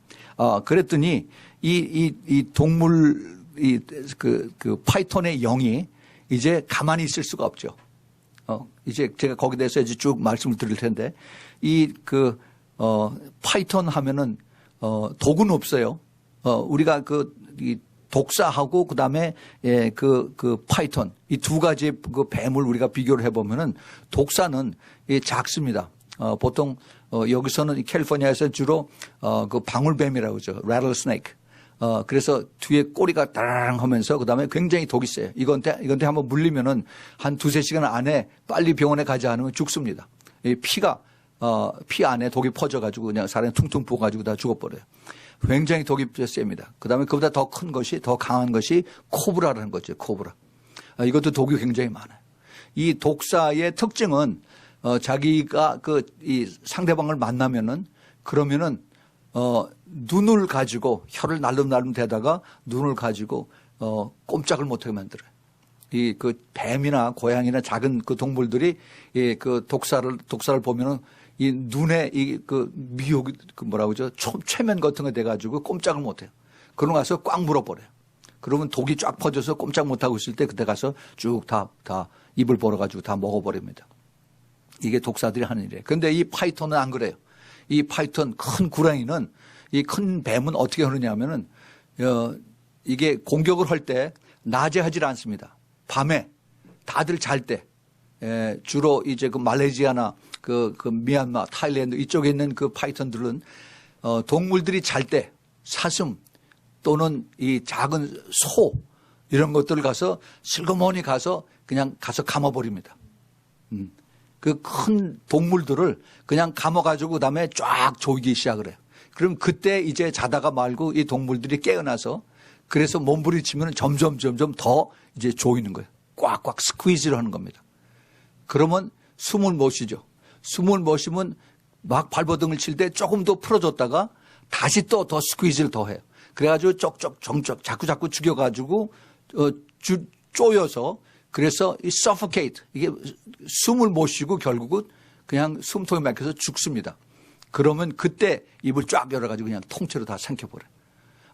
그랬더니 이 동물 그 파이톤의 영이 이제 가만히 있을 수가 없죠. 이제 제가 거기에 대해서 이제 쭉 말씀을 드릴 텐데 파이톤 하면은 독은 없어요. 우리가 이 독사하고 그다음에 그 파이톤 이 두 가지 그 뱀을 우리가 비교를 해보면은 독사는 작습니다. 보통 여기서는 캘리포니아에서 주로 그 방울뱀이라고 하죠. rattlesnake. 그래서 뒤에 꼬리가 따랑 하면서 그다음에 굉장히 독이 세요. 이건데 한번 물리면은 한 2-3시간 안에 빨리 병원에 가지 않으면 죽습니다. 이 피 안에 독이 퍼져가지고 그냥 사람이 퉁퉁 부어가지고 다 죽어버려요. 굉장히 독이 셉니다. 그 다음에 그보다 더 큰 것이, 더 강한 것이 코브라라는 거죠. 코브라. 이것도 독이 굉장히 많아요. 이 독사의 특징은, 자기가 이 상대방을 만나면은, 그러면은, 눈을 가지고 혀를 날름날름 대다가 눈을 가지고, 꼼짝을 못하게 만들어요. 뱀이나 고양이나 작은 그 동물들이 그 독사를 보면은 이 눈에 미혹, 뭐라고 그러죠? 최면 같은 거 돼가지고 꼼짝을 못 해요. 그러고 나서 꽉 물어버려요. 그러면 독이 쫙 퍼져서 꼼짝 못 하고 있을 때 그때 가서 쭉 다 입을 벌어가지고 다 먹어버립니다. 이게 독사들이 하는 일이에요. 근데 이 파이톤은 안 그래요. 이 파이톤 큰 구렁이는 이 큰 뱀은 어떻게 하느냐 하면은, 이게 공격을 할 때 낮에 하질 않습니다. 밤에 다들 잘 때, 주로 이제 그 말레이시아나 그 미얀마, 타일랜드 이쪽에 있는 그 파이톤들은 동물들이 잘 때 사슴 또는 이 작은 소 이런 것들을 가서 슬그머니 가서 그냥 가서 감아버립니다. 그 큰 동물들을 그냥 감아가지고 그다음에 쫙 조이기 시작을 해요. 그럼 그때 이제 자다가 말고 이 동물들이 깨어나서 그래서 몸부림치면 점점 더 이제 조이는 거예요. 꽉꽉 스퀴즈를 하는 겁니다. 그러면 숨을 못 쉬죠. 숨을 못 쉬면 막 발버둥을 칠 때 조금 더 풀어줬다가 다시 또 더 스퀴즈를 더 해요. 그래가지고 정적 자꾸 죽여가지고 쪼여서 그래서 이 suffocate 이게 숨을 못 쉬고 결국은 그냥 숨통이 막혀서 죽습니다. 그러면 그때 입을 쫙 열어가지고 그냥 통째로 다 삼켜버려요.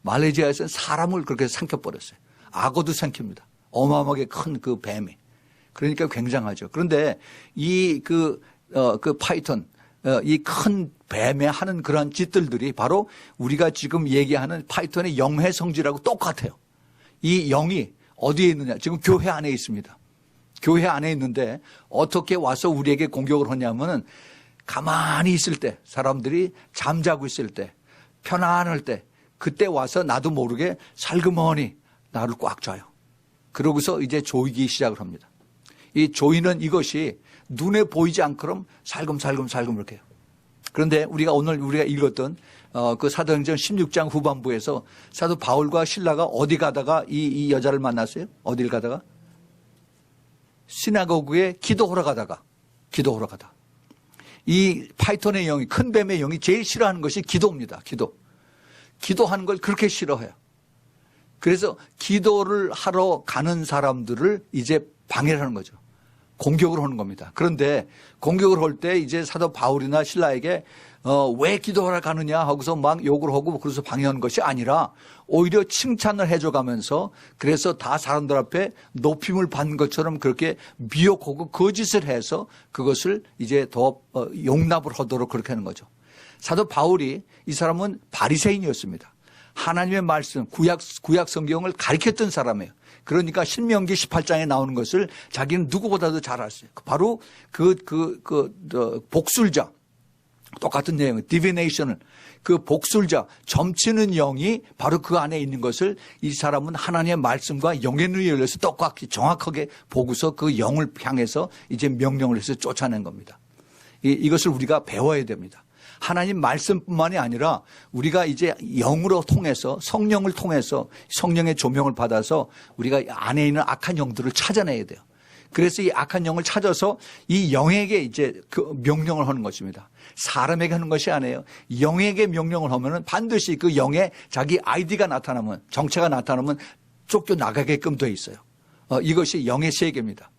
말레이시아에서는 사람을 그렇게 삼켜버렸어요. 악어도 삼킵니다. 어마어마하게 큰 그 뱀이. 그러니까 굉장하죠. 그런데 그 파이톤, 이 큰 뱀에 하는 그런 짓들이 바로 우리가 지금 얘기하는 파이톤의 영의 성질하고 똑같아요. 이 영이 어디에 있느냐? 지금 교회 안에 있습니다. 교회 안에 있는데 어떻게 와서 우리에게 공격을 하냐면은 가만히 있을 때, 사람들이 잠자고 있을 때, 편안할 때, 그때 와서 나도 모르게 살그머니 나를 꽉 쥐어요. 그러고서 이제 조이기 시작을 합니다. 이 조이는 이것이 눈에 보이지 않도록 살금살금 이렇게 해요. 그런데 오늘 우리가 읽었던 그 사도행전 16장 후반부에서 사도 바울과 실라가 어디 가다가 이 여자를 만났어요? 어딜 가다가? 시나고그에 기도하러 가다가. 이 파이톤의 영이, 큰 뱀의 영이 제일 싫어하는 것이 기도입니다. 기도하는 걸 그렇게 싫어해요. 그래서 기도를 하러 가는 사람들을 이제 방해를 하는 거죠. 공격을 하는 겁니다. 그런데 공격을 할 때 이제 사도 바울이나 신라에게 왜 기도하러 가느냐 하고서 막 욕을 하고 그래서 방해하는 것이 아니라 오히려 칭찬을 해줘가면서 그래서 다 사람들 앞에 높임을 받는 것처럼 그렇게 미혹하고 거짓을 해서 그것을 이제 더 용납을 하도록 그렇게 하는 거죠. 사도 바울이 이 사람은 바리새인이었습니다. 하나님의 말씀, 구약 성경을 가르쳤던 사람이에요. 그러니까 신명기 18장에 나오는 것을 자기는 누구보다도 잘 알았어요. 바로 복술자, 똑같은 내용, 디비네이션을, 그 복술자, 점치는 영이 바로 그 안에 있는 것을 이 사람은 하나님의 말씀과 영의 눈이 열려서 똑같이 정확하게 보고서 그 영을 향해서 이제 명령을 해서 쫓아낸 겁니다. 이것을 우리가 배워야 됩니다. 하나님 말씀뿐만이 아니라 우리가 이제 영으로 통해서 성령을 통해서 성령의 조명을 받아서 우리가 안에 있는 악한 영들을 찾아내야 돼요. 그래서 이 악한 영을 찾아서 이 영에게 이제 그 명령을 하는 것입니다. 사람에게 하는 것이 아니에요. 영에게 명령을 하면은 반드시 그 영에 자기 아이디가 나타나면, 정체가 나타나면 쫓겨나가게끔 되어 있어요. 이것이 영의 세계입니다.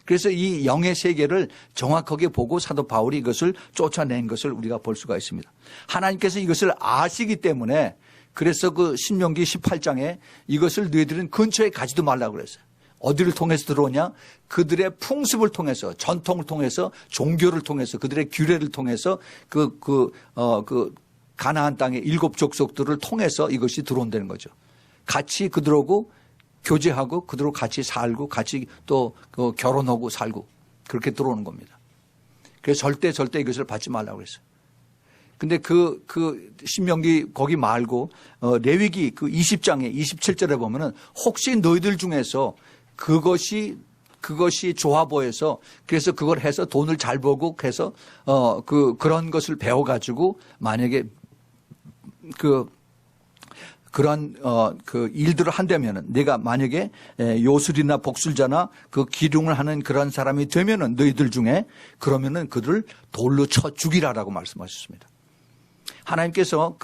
그래서 이 영의 세계를 정확하게 보고 사도 바울이 이것을 쫓아낸 것을 우리가 볼 수가 있습니다. 하나님께서 이것을 아시기 때문에 그래서 그 신명기 18장에 이것을 너희들은 근처에 가지도 말라고 그랬어요. 어디를 통해서 들어오냐? 그들의 풍습을 통해서, 전통을 통해서, 종교를 통해서, 그들의 규례를 통해서 가나안 땅의 7 족속들을 통해서 이것이 들어온다는 거죠. 같이 그들하고 교제하고 그들하고 같이 살고 같이 또 결혼하고 살고 그렇게 들어오는 겁니다. 그래서 절대 이것을 받지 말라고 그랬어요. 근데 그 신명기 거기 말고 레위기 그 20장에 27절에 보면은 혹시 너희들 중에서 그것이 좋아 보여서 그래서 그걸 해서 돈을 잘 벌고 해서 그런 것을 배워 가지고 만약에 그런 그 일들을 한다면은 내가 만약에 요술이나 복술자나 그 기둥을 하는 그런 사람이 되면은 너희들 중에 그러면은 그들을 돌로 쳐 죽이라라고 말씀하셨습니다. 하나님께서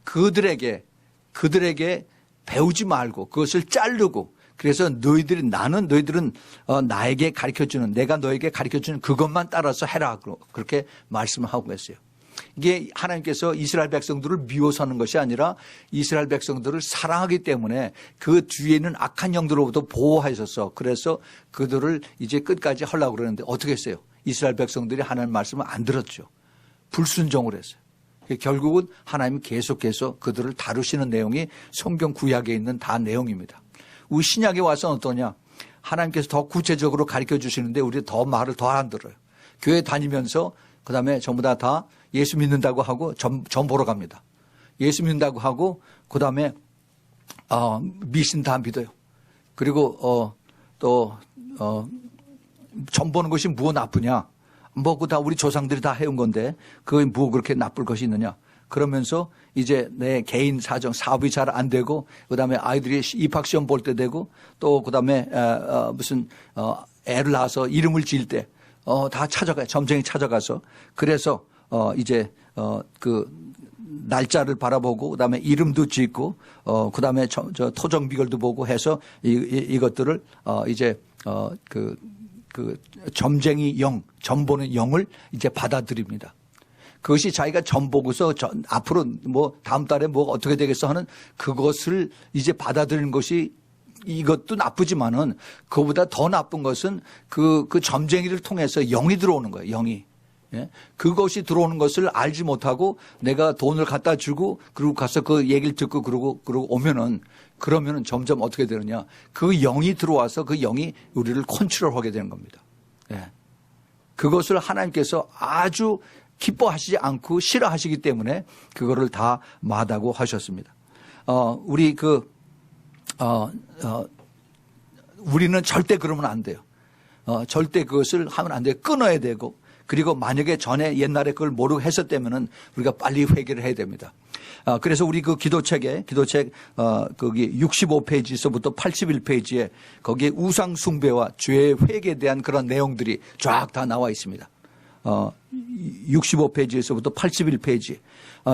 그들에게 배우지 말고 그것을 자르고 그래서 너희들은 나에게 가르쳐주는 내가 너에게 가르쳐주는 그것만 따라서 해라 그렇게 말씀을 하고 계세요. 이게 하나님께서 이스라엘 백성들을 미워서 하는 것이 아니라 이스라엘 백성들을 사랑하기 때문에 그 뒤에 있는 악한 영들로부터 보호하셔서 그래서 그들을 이제 끝까지 하려고 그러는데 어떻게 했어요? 이스라엘 백성들이 하나님 말씀을 안 들었죠. 불순종을 했어요. 결국은 하나님이 계속해서 그들을 다루시는 내용이 성경 구약에 있는 다 내용입니다. 우리 신약에 와서 어떠냐? 하나님께서 더 구체적으로 가르쳐 주시는데 우리 더 말을 더 안 들어요. 교회 다니면서 그다음에 전부 다 예수 믿는다고 하고 점 보러 갑니다. 예수 믿는다고 하고 그다음에 미신 다 믿어요. 그리고 점 보는 것이 무엇 나쁘냐? 뭐 그 다 우리 조상들이 다 해온 건데 그게 뭐 그렇게 나쁠 것이 있느냐? 그러면서 이제 내 개인 사정 사업이 잘 안 되고 그다음에 아이들이 입학 시험 볼 때 되고 또 그다음에 무슨 애를 낳아서 이름을 지을 때 다 찾아가요. 점쟁이 찾아가서 그래서 이제 그 날짜를 바라보고 그다음에 이름도 짓고 그다음에 저 토정 비결도 보고 해서 이것들을 이제 그 점쟁이 영, 점 보는 영을 이제 받아들입니다. 그것이 자기가 점 보고서 앞으로 뭐 다음 달에 뭐 어떻게 되겠어 하는 그것을 이제 받아들이는 것이 이것도 나쁘지만은 그보다 더 나쁜 것은 그 점쟁이를 통해서 영이 들어오는 거예요. 영이. 예? 그것이 들어오는 것을 알지 못하고 내가 돈을 갖다 주고 그리고 가서 그 얘기를 듣고 그러고 오면은 그러면은 점점 어떻게 되느냐. 그 영이 들어와서 그 영이 우리를 컨트롤하게 되는 겁니다. 예. 그것을 하나님께서 아주 기뻐하시지 않고 싫어하시기 때문에 그거를 다 마다고 하셨습니다. 우리는 절대 그러면 안 돼요. 절대 그것을 하면 안 돼요. 끊어야 되고 그리고 만약에 전에 옛날에 그걸 모르고 했었다면은 우리가 빨리 회개를 해야 됩니다. 그래서 우리 그 기도책 거기 65페이지에서부터 81페이지에 거기에 우상 숭배와 죄의 회개에 대한 그런 내용들이 쫙 다 나와 있습니다. 65페이지에서부터 81페이지.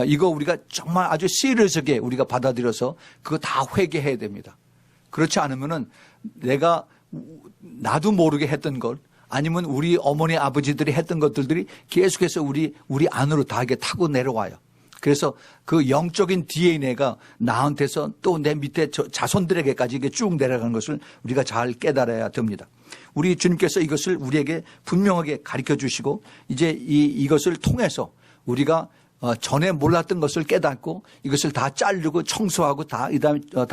이거 우리가 정말 아주 시리어스하게 우리가 받아들여서 그거 다 회개해야 됩니다. 그렇지 않으면은 나도 모르게 했던 것 아니면 우리 어머니 아버지들이 했던 것들이 계속해서 우리 안으로 다 이게 타고 내려와요. 그래서 그 영적인 DNA가 나한테서 또 내 밑에 자손들에게까지 이게 쭉 내려가는 것을 우리가 잘 깨달아야 됩니다. 우리 주님께서 이것을 우리에게 분명하게 가르쳐 주시고 이제 이것을 통해서 우리가 전에 몰랐던 것을 깨닫고 이것을 다 자르고 청소하고 다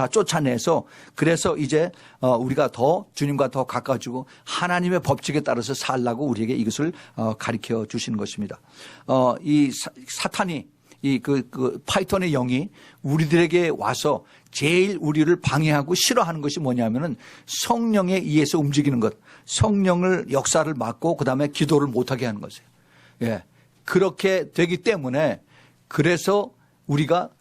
쫓아내서 그래서 이제 우리가 더 주님과 더 가까워지고 하나님의 법칙에 따라서 살라고 우리에게 이것을 가르쳐 주시는 것입니다. 이 사탄이 그 파이톤의 영이 우리들에게 와서 제일 우리를 방해하고 싫어하는 것이 뭐냐면은 성령에 의해서 움직이는 것, 성령을 역사를 막고 그 다음에 기도를 못하게 하는 것이에요. 예. 그렇게 되기 때문에 그래서 우리가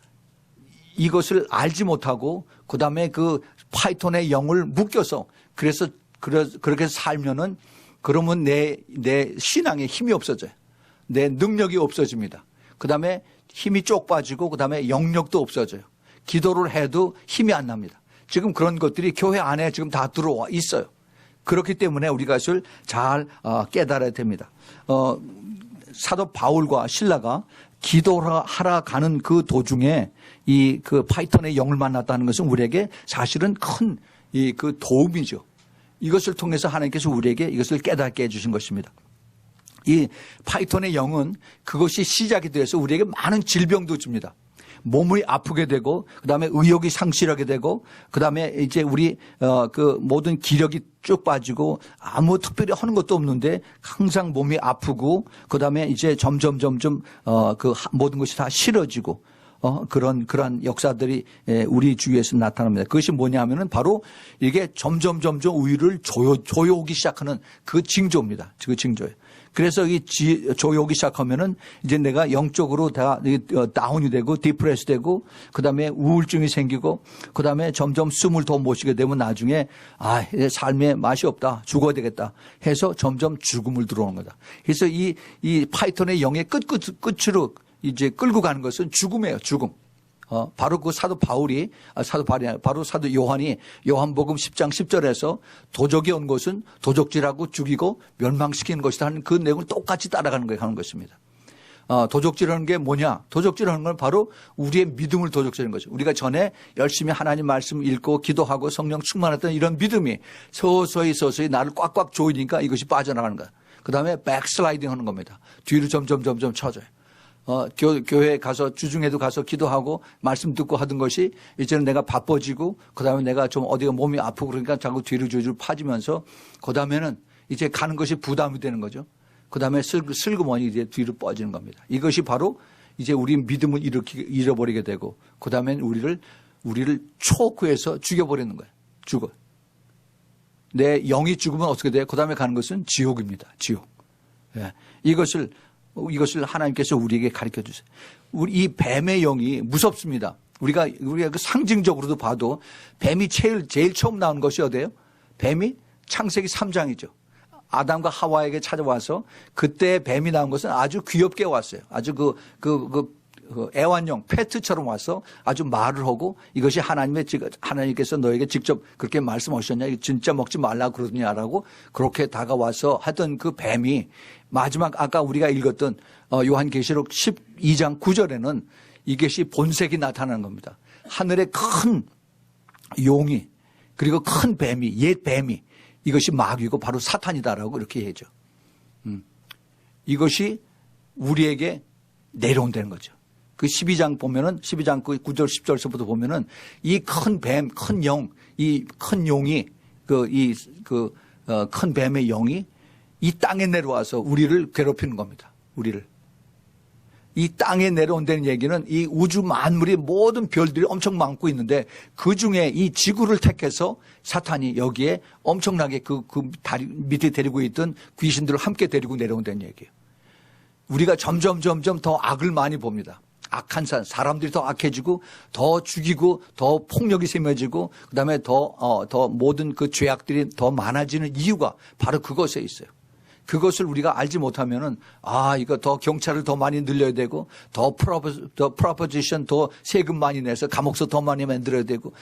이것을 알지 못하고 그 다음에 그 파이톤의 영을 묶여서 그래서 그렇게 살면은 그러면 내 신앙에 힘이 없어져요. 내 능력이 없어집니다. 그 다음에 힘이 쪽 빠지고 그 다음에 영력도 없어져요. 기도를 해도 힘이 안 납니다. 지금 그런 것들이 교회 안에 지금 다 들어와 있어요. 그렇기 때문에 우리가 이것을 잘 깨달아야 됩니다. 사도 바울과 실라가 기도하러 가는 그 도중에 그 파이톤의 영을 만났다는 것은 우리에게 사실은 큰 그 도움이죠. 이것을 통해서 하나님께서 우리에게 이것을 깨닫게 해주신 것입니다. 이 파이톤의 영은 그것이 시작이 돼서 우리에게 많은 질병도 줍니다. 몸이 아프게 되고 그다음에 의욕이 상실하게 되고 그다음에 이제 우리 그 모든 기력이 쭉 빠지고 아무 특별히 하는 것도 없는데 항상 몸이 아프고 그다음에 이제 점점 그 모든 것이 다 싫어지고 그러한 역사들이 우리 주위에서 나타납니다. 그것이 뭐냐면은 바로 이게 점점 우리를 조여오기 시작하는 그 징조입니다. 그 징조예요. 그래서 조여오기 시작하면은 이제 내가 영적으로 다 다운이 되고 디프레스 되고 그다음에 우울증이 생기고 그다음에 점점 숨을 더 못 쉬게 되면 나중에 삶에 맛이 없다. 죽어야 되겠다. 해서 점점 죽음을 들어오는 거다. 그래서 이 파이톤의 영의 끝으로 이제 끌고 가는 것은 죽음이에요. 죽음. 바로 그 바로 사도 요한이 요한복음 10장 10절에서 도적이 온 것은 도적질하고 죽이고 멸망시키는 것이다 하는 그 내용을 똑같이 따라가는 거예요. 하는 것입니다. 도적질하는 게 뭐냐? 도적질하는 건 바로 우리의 믿음을 도적질하는 거죠. 우리가 전에 열심히 하나님 말씀 읽고 기도하고 성령 충만했던 이런 믿음이 서서히 나를 꽉꽉 조이니까 이것이 빠져나가는 거야. 그 다음에 백슬라이딩 하는 겁니다. 뒤로 점점 쳐져요. 교회에 가서 주중에도 가서 기도하고 말씀 듣고 하던 것이 이제는 내가 바빠지고 그다음에 내가 좀 어디가 몸이 아프고 그러니까 자꾸 뒤로 파지면서 그다음에는 이제 가는 것이 부담이 되는 거죠. 그다음에 슬그머니 이제 뒤로 빠지는 겁니다. 이것이 바로 이제 우리 믿음을 잃어버리게 되고 그다음에는 우리를 초크해서 죽여버리는 거예요. 죽어. 내 영이 죽으면 어떻게 돼요? 그다음에 가는 것은 지옥입니다. 지옥. 예. 이것을 하나님께서 우리에게 가르쳐 주세요. 이 뱀의 영이 무섭습니다. 우리가 그 상징적으로도 봐도 뱀이 제일 처음 나온 것이 어디예요? 뱀이 창세기 3장이죠. 아담과 하와에게 찾아와서 그때 뱀이 나온 것은 아주 귀엽게 왔어요. 아주 그 애완용 페트처럼 와서 아주 말을 하고 이것이 하나님께서 너에게 직접 그렇게 말씀하셨냐? 진짜 먹지 말라고 그러느냐라고 그렇게 다가와서 하던 그 뱀이 마지막 아까 우리가 읽었던 요한계시록 12장 9절에는 이것이 본색이 나타나는 겁니다. 하늘의 큰 용이 그리고 큰 뱀이, 옛 뱀이, 이것이 마귀고 바로 사탄이다라고 이렇게 해야죠. 이것이 우리에게 내려온다는 거죠. 그 12장 보면은, 12장 그 9절, 10절서부터 보면은 이 큰 뱀, 큰 영, 이 큰 용이, 큰 뱀의 영이 이 땅에 내려와서 우리를 괴롭히는 겁니다. 우리를. 이 땅에 내려온다는 얘기는 이 우주 만물의 모든 별들이 엄청 많고 있는데 그 중에 이 지구를 택해서 사탄이 여기에 엄청나게 그 다리 밑에 데리고 있던 귀신들을 함께 데리고 내려온다는 얘기예요. 우리가 점점 더 악을 많이 봅니다. 악한 사람들이 더 악해지고 더 죽이고 더 폭력이 심해지고 그다음에 더 모든 그 죄악들이 더 많아지는 이유가 바로 그것에 있어요. 그것을 우리가 알지 못하면은 이거 더 경찰을 더 많이 늘려야 되고 더 프로포지션 더 세금 많이 내서 감옥서 더 많이 만들어야 되고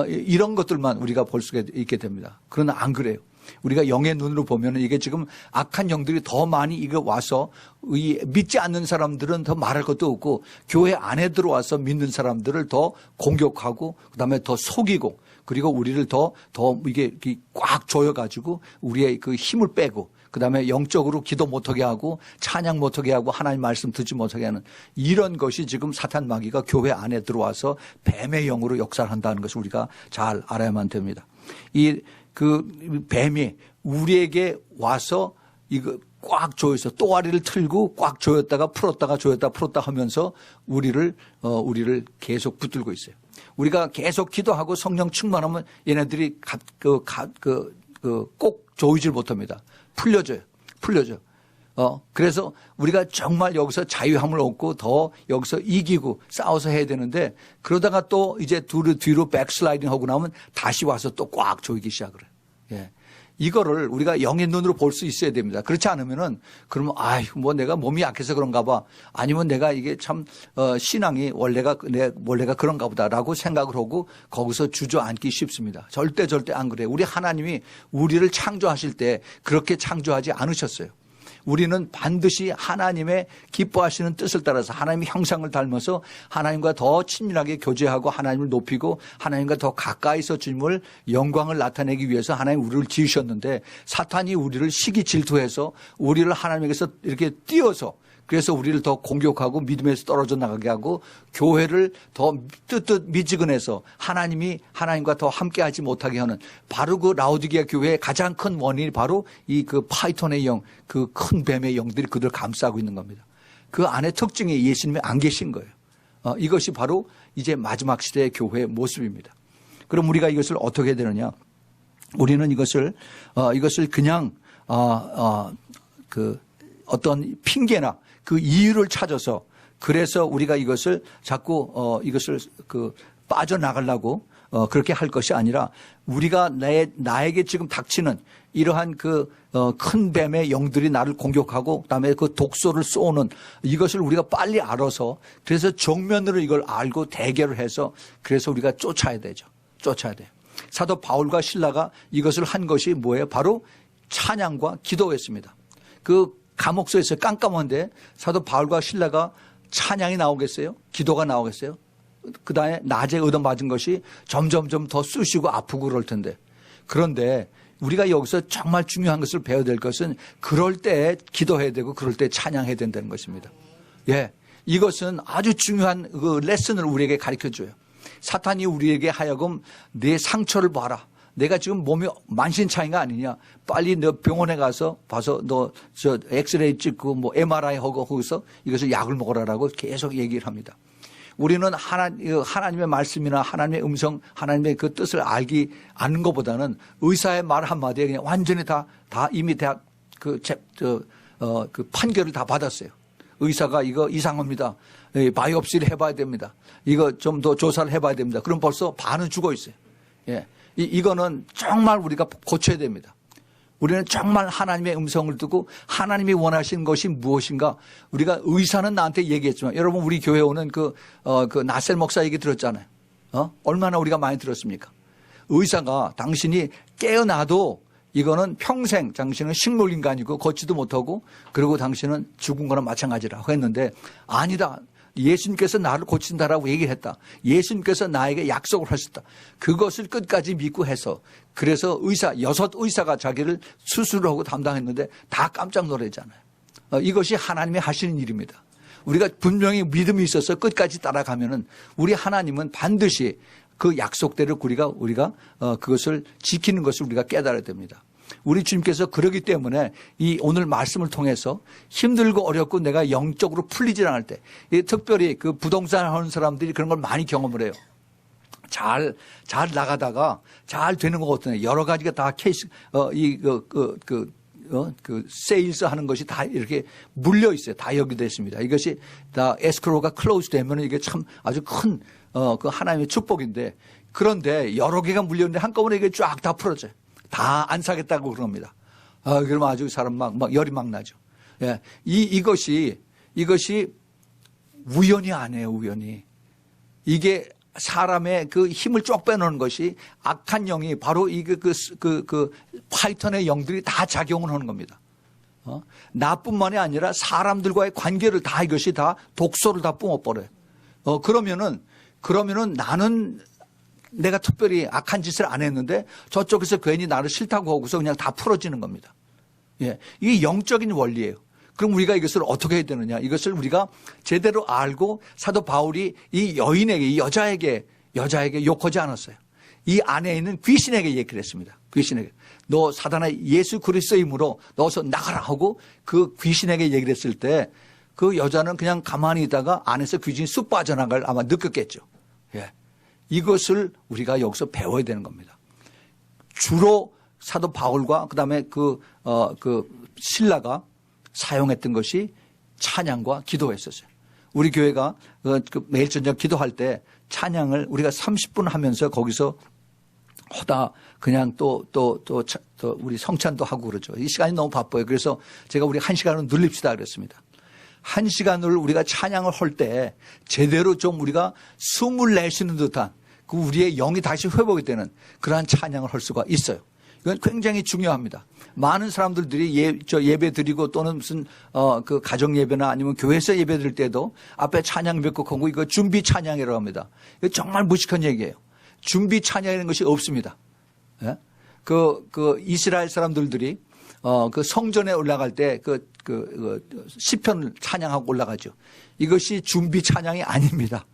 이런 것들만 우리가 볼 수가 있게 됩니다. 그러나 안 그래요. 우리가 영의 눈으로 보면은 이게 지금 악한 영들이 더 많이 이거 와서 믿지 않는 사람들은 더 말할 것도 없고 교회 안에 들어와서 믿는 사람들을 더 공격하고 그다음에 더 속이고 그리고 우리를 더 이게 꽉 조여가지고 우리의 그 힘을 빼고 그다음에 영적으로 기도 못하게 하고 찬양 못하게 하고 하나님 말씀 듣지 못하게 하는 이런 것이 지금 사탄 마귀가 교회 안에 들어와서 뱀의 영으로 역사를 한다는 것을 우리가 잘 알아야만 됩니다. 그 뱀이 우리에게 와서 이거 꽉 조여서 또아리를 틀고 꽉 조였다가 풀었다가 조였다가 풀었다 하면서 우리를 계속 붙들고 있어요. 우리가 계속 기도하고 성령 충만하면 얘네들이 꼭 조이질 못합니다. 풀려져요. 그래서 우리가 정말 여기서 자유함을 얻고 더 여기서 이기고 싸워서 해야 되는데 그러다가 또 이제 뒤로 백슬라이딩 하고 나면 다시 와서 또 꽉 조이기 시작을 해요. 예. 이거를 우리가 영의 눈으로 볼 수 있어야 됩니다. 그렇지 않으면은 그러면 뭐 내가 몸이 약해서 그런가 봐. 아니면 내가 이게 참 신앙이 원래가 그런가 보다라고 생각을 하고 거기서 주저앉기 쉽습니다. 절대 안 그래요. 우리 하나님이 우리를 창조하실 때 그렇게 창조하지 않으셨어요. 우리는 반드시 하나님의 기뻐하시는 뜻을 따라서 하나님의 형상을 닮아서 하나님과 더 친밀하게 교제하고 하나님을 높이고 하나님과 더 가까이서 주님을 영광을 나타내기 위해서 하나님 우리를 지으셨는데 사탄이 우리를 시기 질투해서 우리를 하나님에게서 이렇게 띄어서 그래서 우리를 더 공격하고 믿음에서 떨어져 나가게 하고 교회를 더 미지근해서 하나님과 더 함께하지 못하게 하는 바로 그 라오디게아 교회의 가장 큰 원인이 바로 이 그 파이톤의 영, 그 큰 뱀의 영들이 그들을 감싸고 있는 겁니다. 그 안에 특징이 예수님이 안 계신 거예요. 이것이 바로 이제 마지막 시대의 교회의 모습입니다. 그럼 우리가 이것을 어떻게 해야 되느냐? 우리는 이것을 그냥 그 어떤 핑계나 그 이유를 찾아서 그래서 우리가 이것을 자꾸 이것을 빠져나가려고 그렇게 할 것이 아니라 우리가 나에게 지금 닥치는 이러한 큰 뱀의 영들이 나를 공격하고 그다음에 그 독소를 쏘는 이것을 우리가 빨리 알아서 그래서 정면으로 이걸 알고 대결을 해서 그래서 우리가 쫓아야 돼요. 사도 바울과 실라가 이것을 한 것이 뭐예요? 바로 찬양과 기도였습니다. 그 감옥소에서 깜깜한데 사도 바울과 실라가 찬양이 나오겠어요? 기도가 나오겠어요? 그 다음에 낮에 얻어맞은 것이 점점 더 쑤시고 아프고 그럴 텐데 그런데 우리가 여기서 정말 중요한 것을 배워야 될 것은 그럴 때 기도해야 되고 그럴 때 찬양해야 된다는 것입니다. 예, 이것은 아주 중요한 그 레슨을 우리에게 가르쳐줘요. 사탄이 우리에게 하여금 내 상처를 봐라. 내가 지금 몸이 만신창이가 아니냐. 빨리 너 병원에 가서 봐서 너 저 엑스레이 찍고 뭐 MRI 하고 거기서 이것을 약을 먹으라라고 계속 얘기를 합니다. 우리는 하나님의 말씀이나 하나님의 음성, 하나님의 그 뜻을 알기 아는 것보다는 의사의 말 한마디에 그냥 완전히 다 이미 대학 그 판결을 다 받았어요. 의사가 이거 이상합니다. 바이옵시를 해봐야 됩니다. 이거 좀 더 조사를 해봐야 됩니다. 그럼 벌써 반은 죽어 있어요. 예. 이거는 정말 우리가 고쳐야 됩니다. 우리는 정말 하나님의 음성을 듣고 하나님이 원하시는 것이 무엇인가. 우리가 의사는 나한테 얘기했지만 여러분 우리 교회 오는 그 나셀 목사 얘기 들었잖아요. 얼마나 우리가 많이 들었습니까? 의사가 당신이 깨어나도 이거는 평생 당신은 식물인간이고 걷지도 못하고 그리고 당신은 죽은 거나 마찬가지라고 했는데 아니다. 예수님께서 나를 고친다라고 얘기를 했다. 예수님께서 나에게 약속을 하셨다. 그것을 끝까지 믿고 해서 그래서 여섯 의사가 자기를 수술하고 담당했는데 다 깜짝 놀라잖아요. 이것이 하나님이 하시는 일입니다. 우리가 분명히 믿음이 있어서 끝까지 따라가면은 우리 하나님은 반드시 그 약속대로 우리가 그것을 지키는 것을 우리가 깨달아야 됩니다. 우리 주님께서 그러기 때문에 이 오늘 말씀을 통해서 힘들고 어렵고 내가 영적으로 풀리지 않을 때, 특별히 그 부동산 하는 사람들이 그런 걸 많이 경험을 해요. 잘 나가다가 잘 되는 것 같은데 여러 가지가 다 케이스, 세일스 하는 것이 다 이렇게 물려 있어요. 다 여기되어 있습니다. 이것이 다 에스크로가 클로즈 되면 이게 참 아주 큰, 그 하나님의 축복인데 그런데 여러 개가 물려 있는데 한꺼번에 이게 쫙 다 풀어져요. 다 안 사겠다고 그럽니다. 그러면 아주 사람 막 열이 막 나죠. 예. 이것이 우연이 아니에요, 우연히. 이게 사람의 그 힘을 쭉 빼놓는 것이 악한 영이 바로 그 파이썬의 영들이 다 작용을 하는 겁니다. 나뿐만이 아니라 사람들과의 관계를 다 이것이 다 독소를 다 뿜어버려요. 그러면은 나는 내가 특별히 악한 짓을 안 했는데 저쪽에서 괜히 나를 싫다고 하고서 그냥 다 풀어지는 겁니다. 예. 이게 영적인 원리예요. 그럼 우리가 이것을 어떻게 해야 되느냐. 이것을 우리가 제대로 알고 사도 바울이 이 여인에게, 이 여자에게 욕하지 않았어요. 이 안에 있는 귀신에게 얘기를 했습니다. 귀신에게. 너 사단아 예수 그리스도의 이름으로 너서 나가라 하고 그 귀신에게 얘기를 했을 때 그 여자는 그냥 가만히 있다가 안에서 귀신이 쑥 빠져나갈 아마 느꼈겠죠. 예. 이것을 우리가 여기서 배워야 되는 겁니다. 주로 사도 바울과 그다음에 그 신라가 사용했던 것이 찬양과 기도였었어요. 우리 교회가 매일 저녁 기도할 때 찬양을 우리가 30분 하면서 거기서 하다 그냥 또 우리 성찬도 하고 그러죠. 이 시간이 너무 바빠요. 그래서 제가 우리 1시간으로 늘립시다 그랬습니다. 1시간을 우리가 찬양을 할 때 제대로 좀 우리가 숨을 낼 수 있는 듯한 그 우리의 영이 다시 회복이 되는 그러한 찬양을 할 수가 있어요. 이건 굉장히 중요합니다. 많은 사람들이 예배 드리고 또는 무슨 그 가정 예배나 아니면 교회에서 예배 드릴 때도 앞에 찬양 몇 곡 하고 이거 준비 찬양이라고 합니다. 이거 정말 무식한 얘기예요. 준비 찬양이라는 것이 없습니다. 예? 그 이스라엘 사람들이 그 성전에 올라갈 때 시편을 찬양하고 올라가죠. 이것이 준비 찬양이 아닙니다.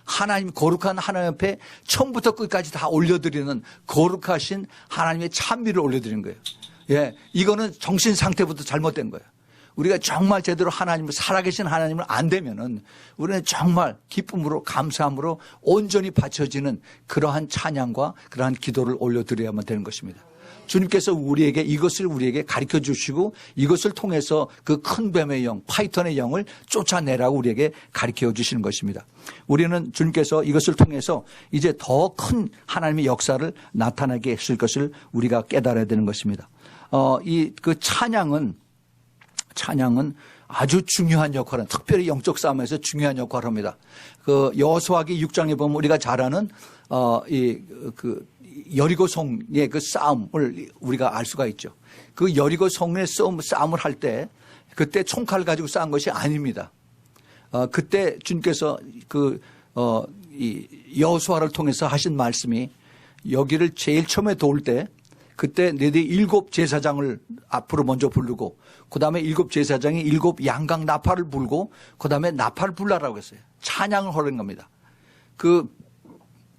하나님 거룩한 하나님 앞에 처음부터 끝까지 다 올려드리는 거룩하신 하나님의 찬미를 올려드리는 거예요. 예, 이거는 정신 상태부터 잘못된 거예요. 우리가 정말 제대로 하나님을 살아계신 하나님을 안 되면은 우리는 정말 기쁨으로 감사함으로 온전히 바쳐지는 그러한 찬양과 그러한 기도를 올려드려야만 되는 것입니다. 주님께서 이것을 우리에게 가르쳐 주시고 이것을 통해서 그 큰 뱀의 영, 파이썬의 영을 쫓아내라고 우리에게 가르쳐 주시는 것입니다. 우리는 주님께서 이것을 통해서 이제 더 큰 하나님의 역사를 나타나게 했을 것을 우리가 깨달아야 되는 것입니다. 그 찬양은 아주 중요한 역할은 특별히 영적 싸움에서 중요한 역할을 합니다. 그 여호수아기 6장에 보면 우리가 잘 아는 여리고 성의 그 싸움을 우리가 알 수가 있죠. 그 여리고 성의 싸움을 할 때 그때 총칼을 가지고 싸운 것이 아닙니다. 그때 주님께서 이 여호수아를 통해서 하신 말씀이 여기를 제일 처음에 도울 때 그때 너희들이 7 제사장을 앞으로 먼저 부르고 그다음에 7 제사장이 7 양각 나팔을 불고 그다음에 나팔을 불라라고 했어요. 찬양을 하는 겁니다. 그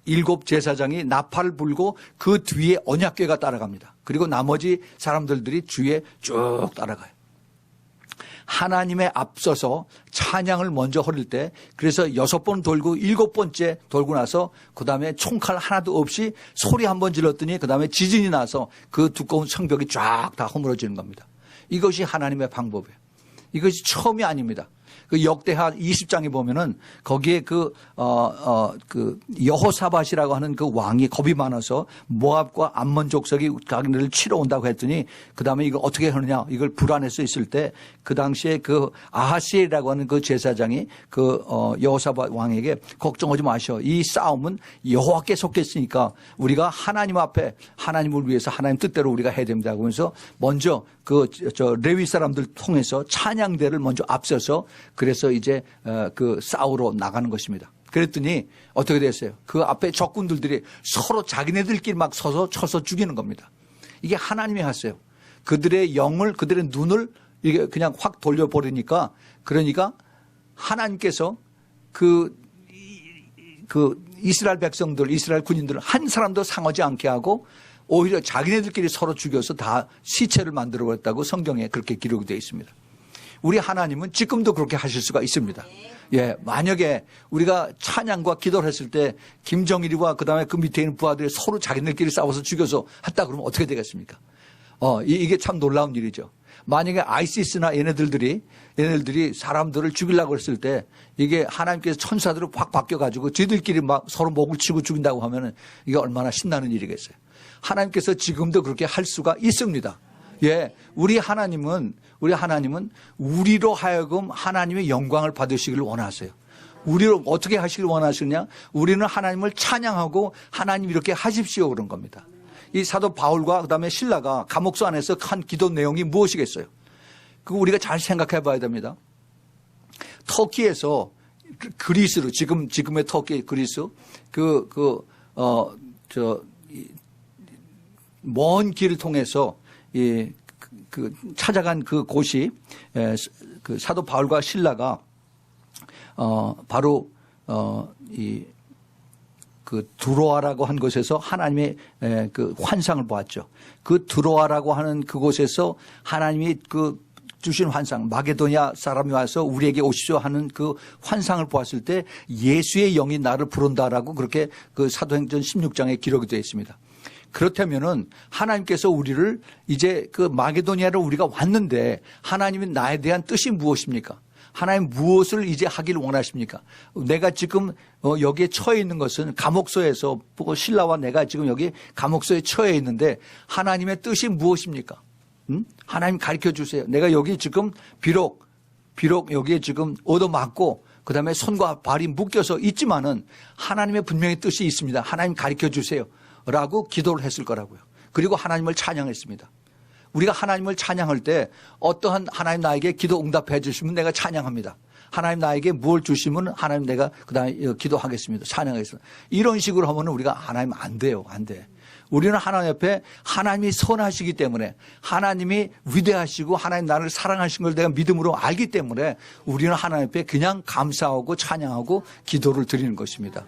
7 제사장이 나팔을 불고 그 뒤에 언약궤가 따라갑니다. 그리고 나머지 사람들이 뒤에 쭉 따라가요. 하나님에 앞서서 찬양을 먼저 흐를 때 그래서 6번 돌고 7번째 돌고 나서 그다음에 총칼 하나도 없이 소리 한 번 질렀더니 그다음에 지진이 나서 그 두꺼운 성벽이 쫙 다 허물어지는 겁니다. 이것이 하나님의 방법이에요. 이것이 처음이 아닙니다. 그 역대하 20장에 보면은 거기에 여호사밧이라고 하는 그 왕이 겁이 많아서 모압과 암몬 족속이 자기네를 치러 온다고 했더니 그 다음에 이걸 어떻게 하느냐 이걸 불안해서 있을 때 그 당시에 그 아하시엘이라고 하는 그 제사장이 여호사밧 왕에게 걱정하지 마셔. 이 싸움은 여호와께 속했으니까 우리가 하나님 앞에 하나님을 위해서 하나님 뜻대로 우리가 해야 됩니다. 그러면서 먼저 레위 사람들 통해서 찬양대를 먼저 앞서서 그래서 이제 그 싸우러 나가는 것입니다. 그랬더니 어떻게 됐어요? 그 앞에 적군들이 서로 자기네들끼리 막 서서 쳐서 죽이는 겁니다. 이게 하나님이 하세요. 그들의 영을, 그들의 눈을 이게 그냥 확 돌려버리니까, 그러니까 하나님께서 그 이스라엘 백성들, 이스라엘 군인들을 한 사람도 상하지 않게 하고 오히려 자기네들끼리 서로 죽여서 다 시체를 만들어버렸다고 성경에 그렇게 기록이 되어 있습니다. 우리 하나님은 지금도 그렇게 하실 수가 있습니다. 예, 만약에 우리가 찬양과 기도를 했을 때 김정일이와 그다음에 그 밑에 있는 부하들이 서로 자기네들끼리 싸워서 죽여서 했다 그러면 어떻게 되겠습니까? 이게 참 놀라운 일이죠. 만약에 아이시스나 얘네들이 사람들을 죽이려고 했을 때 이게 하나님께서 천사들을 확 바뀌어가지고 저희들끼리 막 서로 목을 치고 죽인다고 하면은 이게 얼마나 신나는 일이겠어요. 하나님께서 지금도 그렇게 할 수가 있습니다. 예, 우리 하나님은 우리로 하여금 하나님의 영광을 받으시기를 원하세요. 우리를 어떻게 하시길 원하시느냐? 우리는 하나님을 찬양하고 하나님 이렇게 하십시오 그런 겁니다. 이 사도 바울과 그다음에 실라가 감옥소 안에서 한 기도 내용이 무엇이겠어요? 그거 우리가 잘 생각해 봐야 됩니다. 터키에서 그리스로 지금의 터키 그리스 먼 길을 통해서 찾아간 그 곳이 그 사도 바울과 실라가 바로 그 두로아라고 한 곳에서 하나님의 그 환상을 보았죠. 그 두로아라고 하는 그곳에서 하나님이 그 주신 환상, 마게도냐 사람이 와서 우리에게 오십시오 하는 그 환상을 보았을 때 예수의 영이 나를 부른다라고 그렇게 그 사도행전 16장에 기록이 되어 있습니다. 그렇다면은 하나님께서 우리를 이제 그 마게도니아로 우리가 왔는데 하나님이 나에 대한 뜻이 무엇입니까? 하나님 무엇을 이제 하기를 원하십니까? 내가 지금 여기에 처해 있는 것은 감옥소에서 신라와 내가 지금 여기 감옥소에 처해 있는데 하나님의 뜻이 무엇입니까? 하나님 가르쳐 주세요. 내가 여기 지금 비록 여기에 지금 얻어맞고 그다음에 손과 발이 묶여서 있지만은 하나님의 분명히 뜻이 있습니다. 하나님 가르쳐 주세요. 라고 기도를 했을 거라고요. 그리고 하나님을 찬양했습니다. 우리가 하나님을 찬양할 때 어떠한 하나님 나에게 기도 응답해 주시면 내가 찬양합니다. 하나님 나에게 뭘 주시면 하나님 내가 그다음에 기도하겠습니다. 찬양하겠습니다. 이런 식으로 하면 우리가 하나님 안 돼요. 안 돼. 우리는 하나님 옆에 하나님이 선하시기 때문에 하나님이 위대하시고 하나님 나를 사랑하신 걸 내가 믿음으로 알기 때문에 우리는 하나님 옆에 그냥 감사하고 찬양하고 기도를 드리는 것입니다.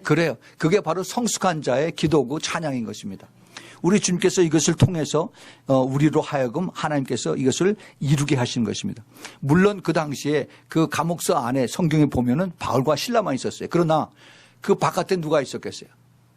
그래요. 그게 바로 성숙한 자의 기도고 찬양인 것입니다. 우리 주님께서 이것을 통해서 우리로 하여금 하나님께서 이것을 이루게 하시는 것입니다. 물론 그 당시에 그 감옥소 안에 성경에 보면은 바울과 실라만 있었어요. 그러나 그 바깥에 누가 있었겠어요?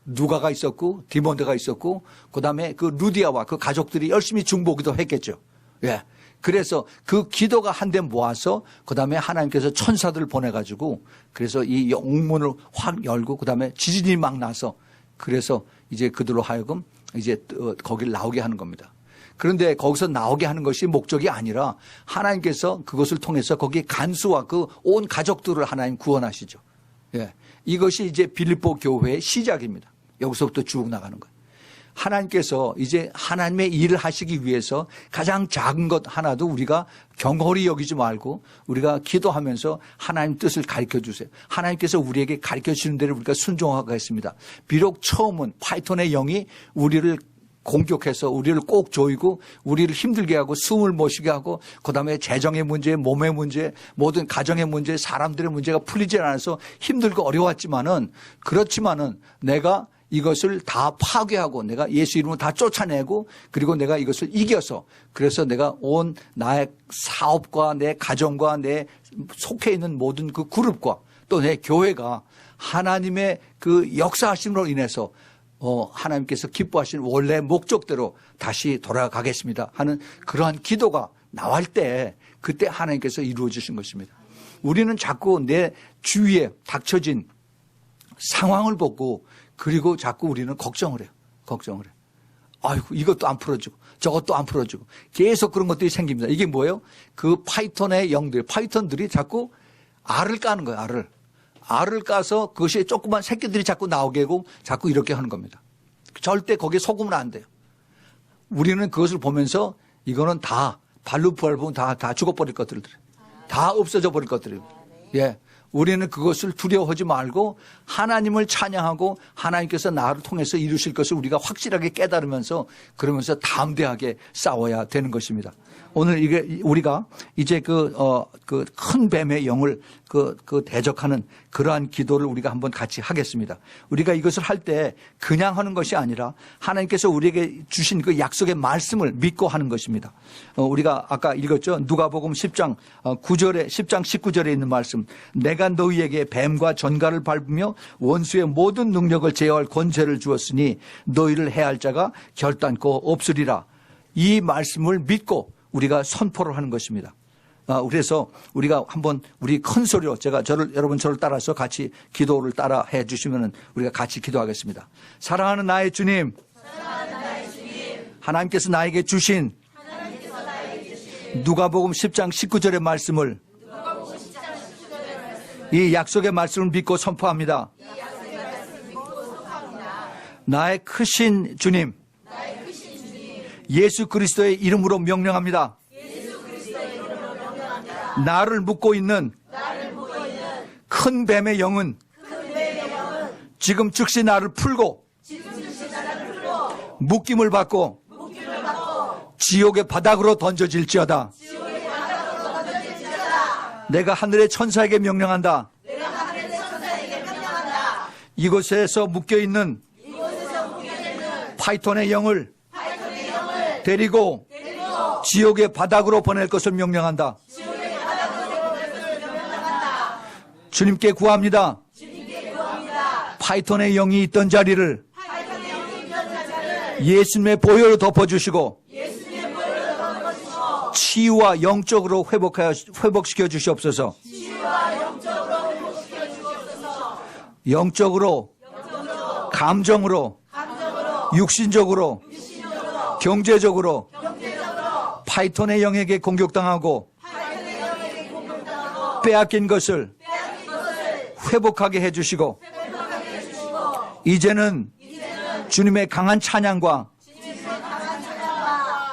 누가가 있었고 디모데가 있었고 그다음에 그 루디아와 그 가족들이 열심히 중보기도 했겠죠. 예. 그래서 그 기도가 한데 모아서 그다음에 하나님께서 천사들을 보내가지고 그래서 이 옥문을 확 열고 그다음에 지진이 막 나서 그래서 이제 그들로 하여금 이제 거기를 나오게 하는 겁니다. 그런데 거기서 나오게 하는 것이 목적이 아니라 하나님께서 그것을 통해서 거기 간수와 그 온 가족들을 하나님 구원하시죠. 예. 이것이 이제 빌립보 교회의 시작입니다. 여기서부터 쭉 나가는 거예요. 하나님께서 이제 하나님의 일을 하시기 위해서 가장 작은 것 하나도 우리가 경홀히 여기지 말고 우리가 기도하면서 하나님 뜻을 가르쳐 주세요. 하나님께서 우리에게 가르쳐 주시는 대로 우리가 순종하겠습니다. 비록 처음은 파이톤의 영이 우리를 공격해서 우리를 꼭 조이고 우리를 힘들게 하고 숨을 못 쉬게 하고 그다음에 재정의 문제, 몸의 문제, 모든 가정의 문제, 사람들의 문제가 풀리지 않아서 힘들고 어려웠지만은 그렇지만은 내가 이것을 다 파괴하고 내가 예수 이름으로 다 쫓아내고 그리고 내가 이것을 이겨서 그래서 내가 온 나의 사업과 내 가정과 내 속해 있는 모든 그 그룹과 또 내 교회가 하나님의 그 역사하심으로 인해서 하나님께서 기뻐하시는 원래 목적대로 다시 돌아가겠습니다 하는 그러한 기도가 나올 때 그때 하나님께서 이루어 주신 것입니다. 우리는 자꾸 내 주위에 닥쳐진 상황을 보고 그리고 자꾸 우리는 걱정을 해요. 아이고, 이것도 안 풀어주고, 저것도 안 풀어주고, 계속 그런 것들이 생깁니다. 이게 뭐예요? 그 파이톤의 영들, 파이톤들이 자꾸 알을 까는 거예요, 알을 까서 그것이 조그만 새끼들이 자꾸 나오게 하고 자꾸 이렇게 하는 겁니다. 절대 거기에 속으면 안 돼요. 우리는 그것을 보면서 이거는 다 발로 부활 보면 다 죽어버릴 것들을 다 다 없어져 버릴 것들입니다. 예. 우리는 그것을 두려워하지 말고 하나님을 찬양하고 하나님께서 나를 통해서 이루실 것을 우리가 확실하게 깨달으면서 그러면서 담대하게 싸워야 되는 것입니다. 오늘 이게 우리가 이제 그 큰 뱀의 영을 대적하는 그러한 기도를 우리가 한번 같이 하겠습니다. 우리가 이것을 할 때 그냥 하는 것이 아니라 하나님께서 우리에게 주신 그 약속의 말씀을 믿고 하는 것입니다. 우리가 아까 읽었죠. 누가복음 10장 19절에 있는 말씀. 내가 너희에게 뱀과 전갈을 밟으며 원수의 모든 능력을 제어할 권세를 주었으니 너희를 해할 자가 결단코 없으리라. 이 말씀을 믿고 우리가 선포를 하는 것입니다. 그래서 우리가 한번 우리 큰 소리로 여러분 저를 따라서 같이 기도를 따라 해 주시면 우리가 같이 기도하겠습니다. 사랑하는 나의 주님, 하나님께서 나에게 주신 누가복음 10장 19절의 말씀을 이 약속의 말씀을 믿고 선포합니다. 나의 크신 주님, 예수 그리스도의 이름으로 명령합니다. 나를 묶고 있는 큰 뱀의 영은 지금 즉시 나를 풀고 묶임을 받고 지옥의 바닥으로 던져질지어다. 내가 하늘의 천사에게 명령한다. 이곳에서 묶여있는 파이톤의 영을 데리고 지옥의 바닥으로 보낼 것을 명령한다. 주님께 구합니다. 파이톤의 영이 있던 자리를 예수님의 보혈로 덮어주시고 치유와 영적으로 회복시켜 주시옵소서. 영적으로, 감정으로, 육신적으로, 경제적으로 파이톤의 영에게 공격당하고 빼앗긴 것을 회복하게 해주시고 이제는 주님의 강한 찬양과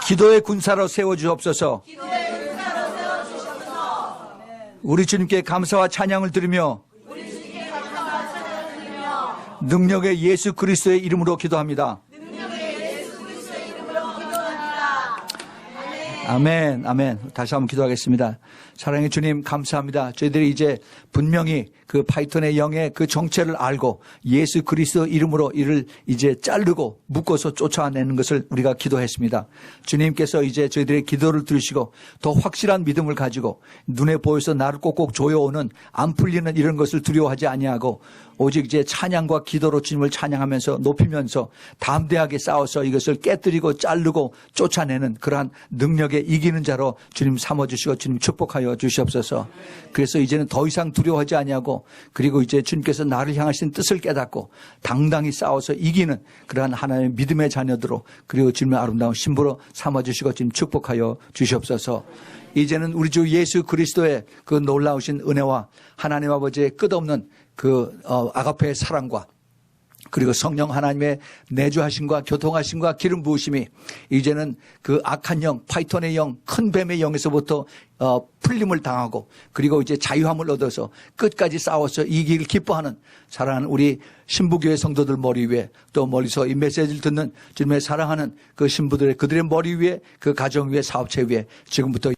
기도의 군사로 세워주옵소서. 우리 주님께 감사와 찬양을 드리며 능력의 예수 그리스도의 이름으로 기도합니다. 아멘, 아멘. 다시 한번 기도하겠습니다. 사랑의 주님, 감사합니다. 저희들이 이제 분명히 그 파이톤의 영의 그 정체를 알고 예수 그리스도 이름으로 이를 이제 자르고 묶어서 쫓아내는 것을 우리가 기도했습니다. 주님께서 이제 저희들의 기도를 들으시고 더 확실한 믿음을 가지고 눈에 보여서 나를 꼭꼭 조여오는 안 풀리는 이런 것을 두려워하지 아니하고 오직 이제 찬양과 기도로 주님을 찬양하면서 높이면서 담대하게 싸워서 이것을 깨뜨리고 자르고 쫓아내는 그러한 능력에 이기는 자로 주님 삼아주시고 주님 축복하여 주시옵소서. 그래서 이제는 더 이상 두려워하지 아니하고 그리고 이제 주님께서 나를 향하신 뜻을 깨닫고 당당히 싸워서 이기는 그러한 하나님의 믿음의 자녀들로 그리고 주님의 아름다운 신부로 삼아주시고 주님 축복하여 주시옵소서. 이제는 우리 주 예수 그리스도의 그 놀라우신 은혜와 하나님 아버지의 끝없는 그 아가페의 사랑과 그리고 성령 하나님의 내주하심과 교통하심과 기름 부으심이 이제는 그 악한 영, 파이톤의 영, 큰 뱀의 영에서부터 풀림을 당하고 그리고 이제 자유함을 얻어서 끝까지 싸워서 이기길 기뻐하는 사랑하는 우리 신부교회 성도들 머리 위에 또 멀리서 이 메시지를 듣는 주님의 사랑하는 그 신부들의 그들의 머리 위에 그 가정 위에 사업체 위에 지금부터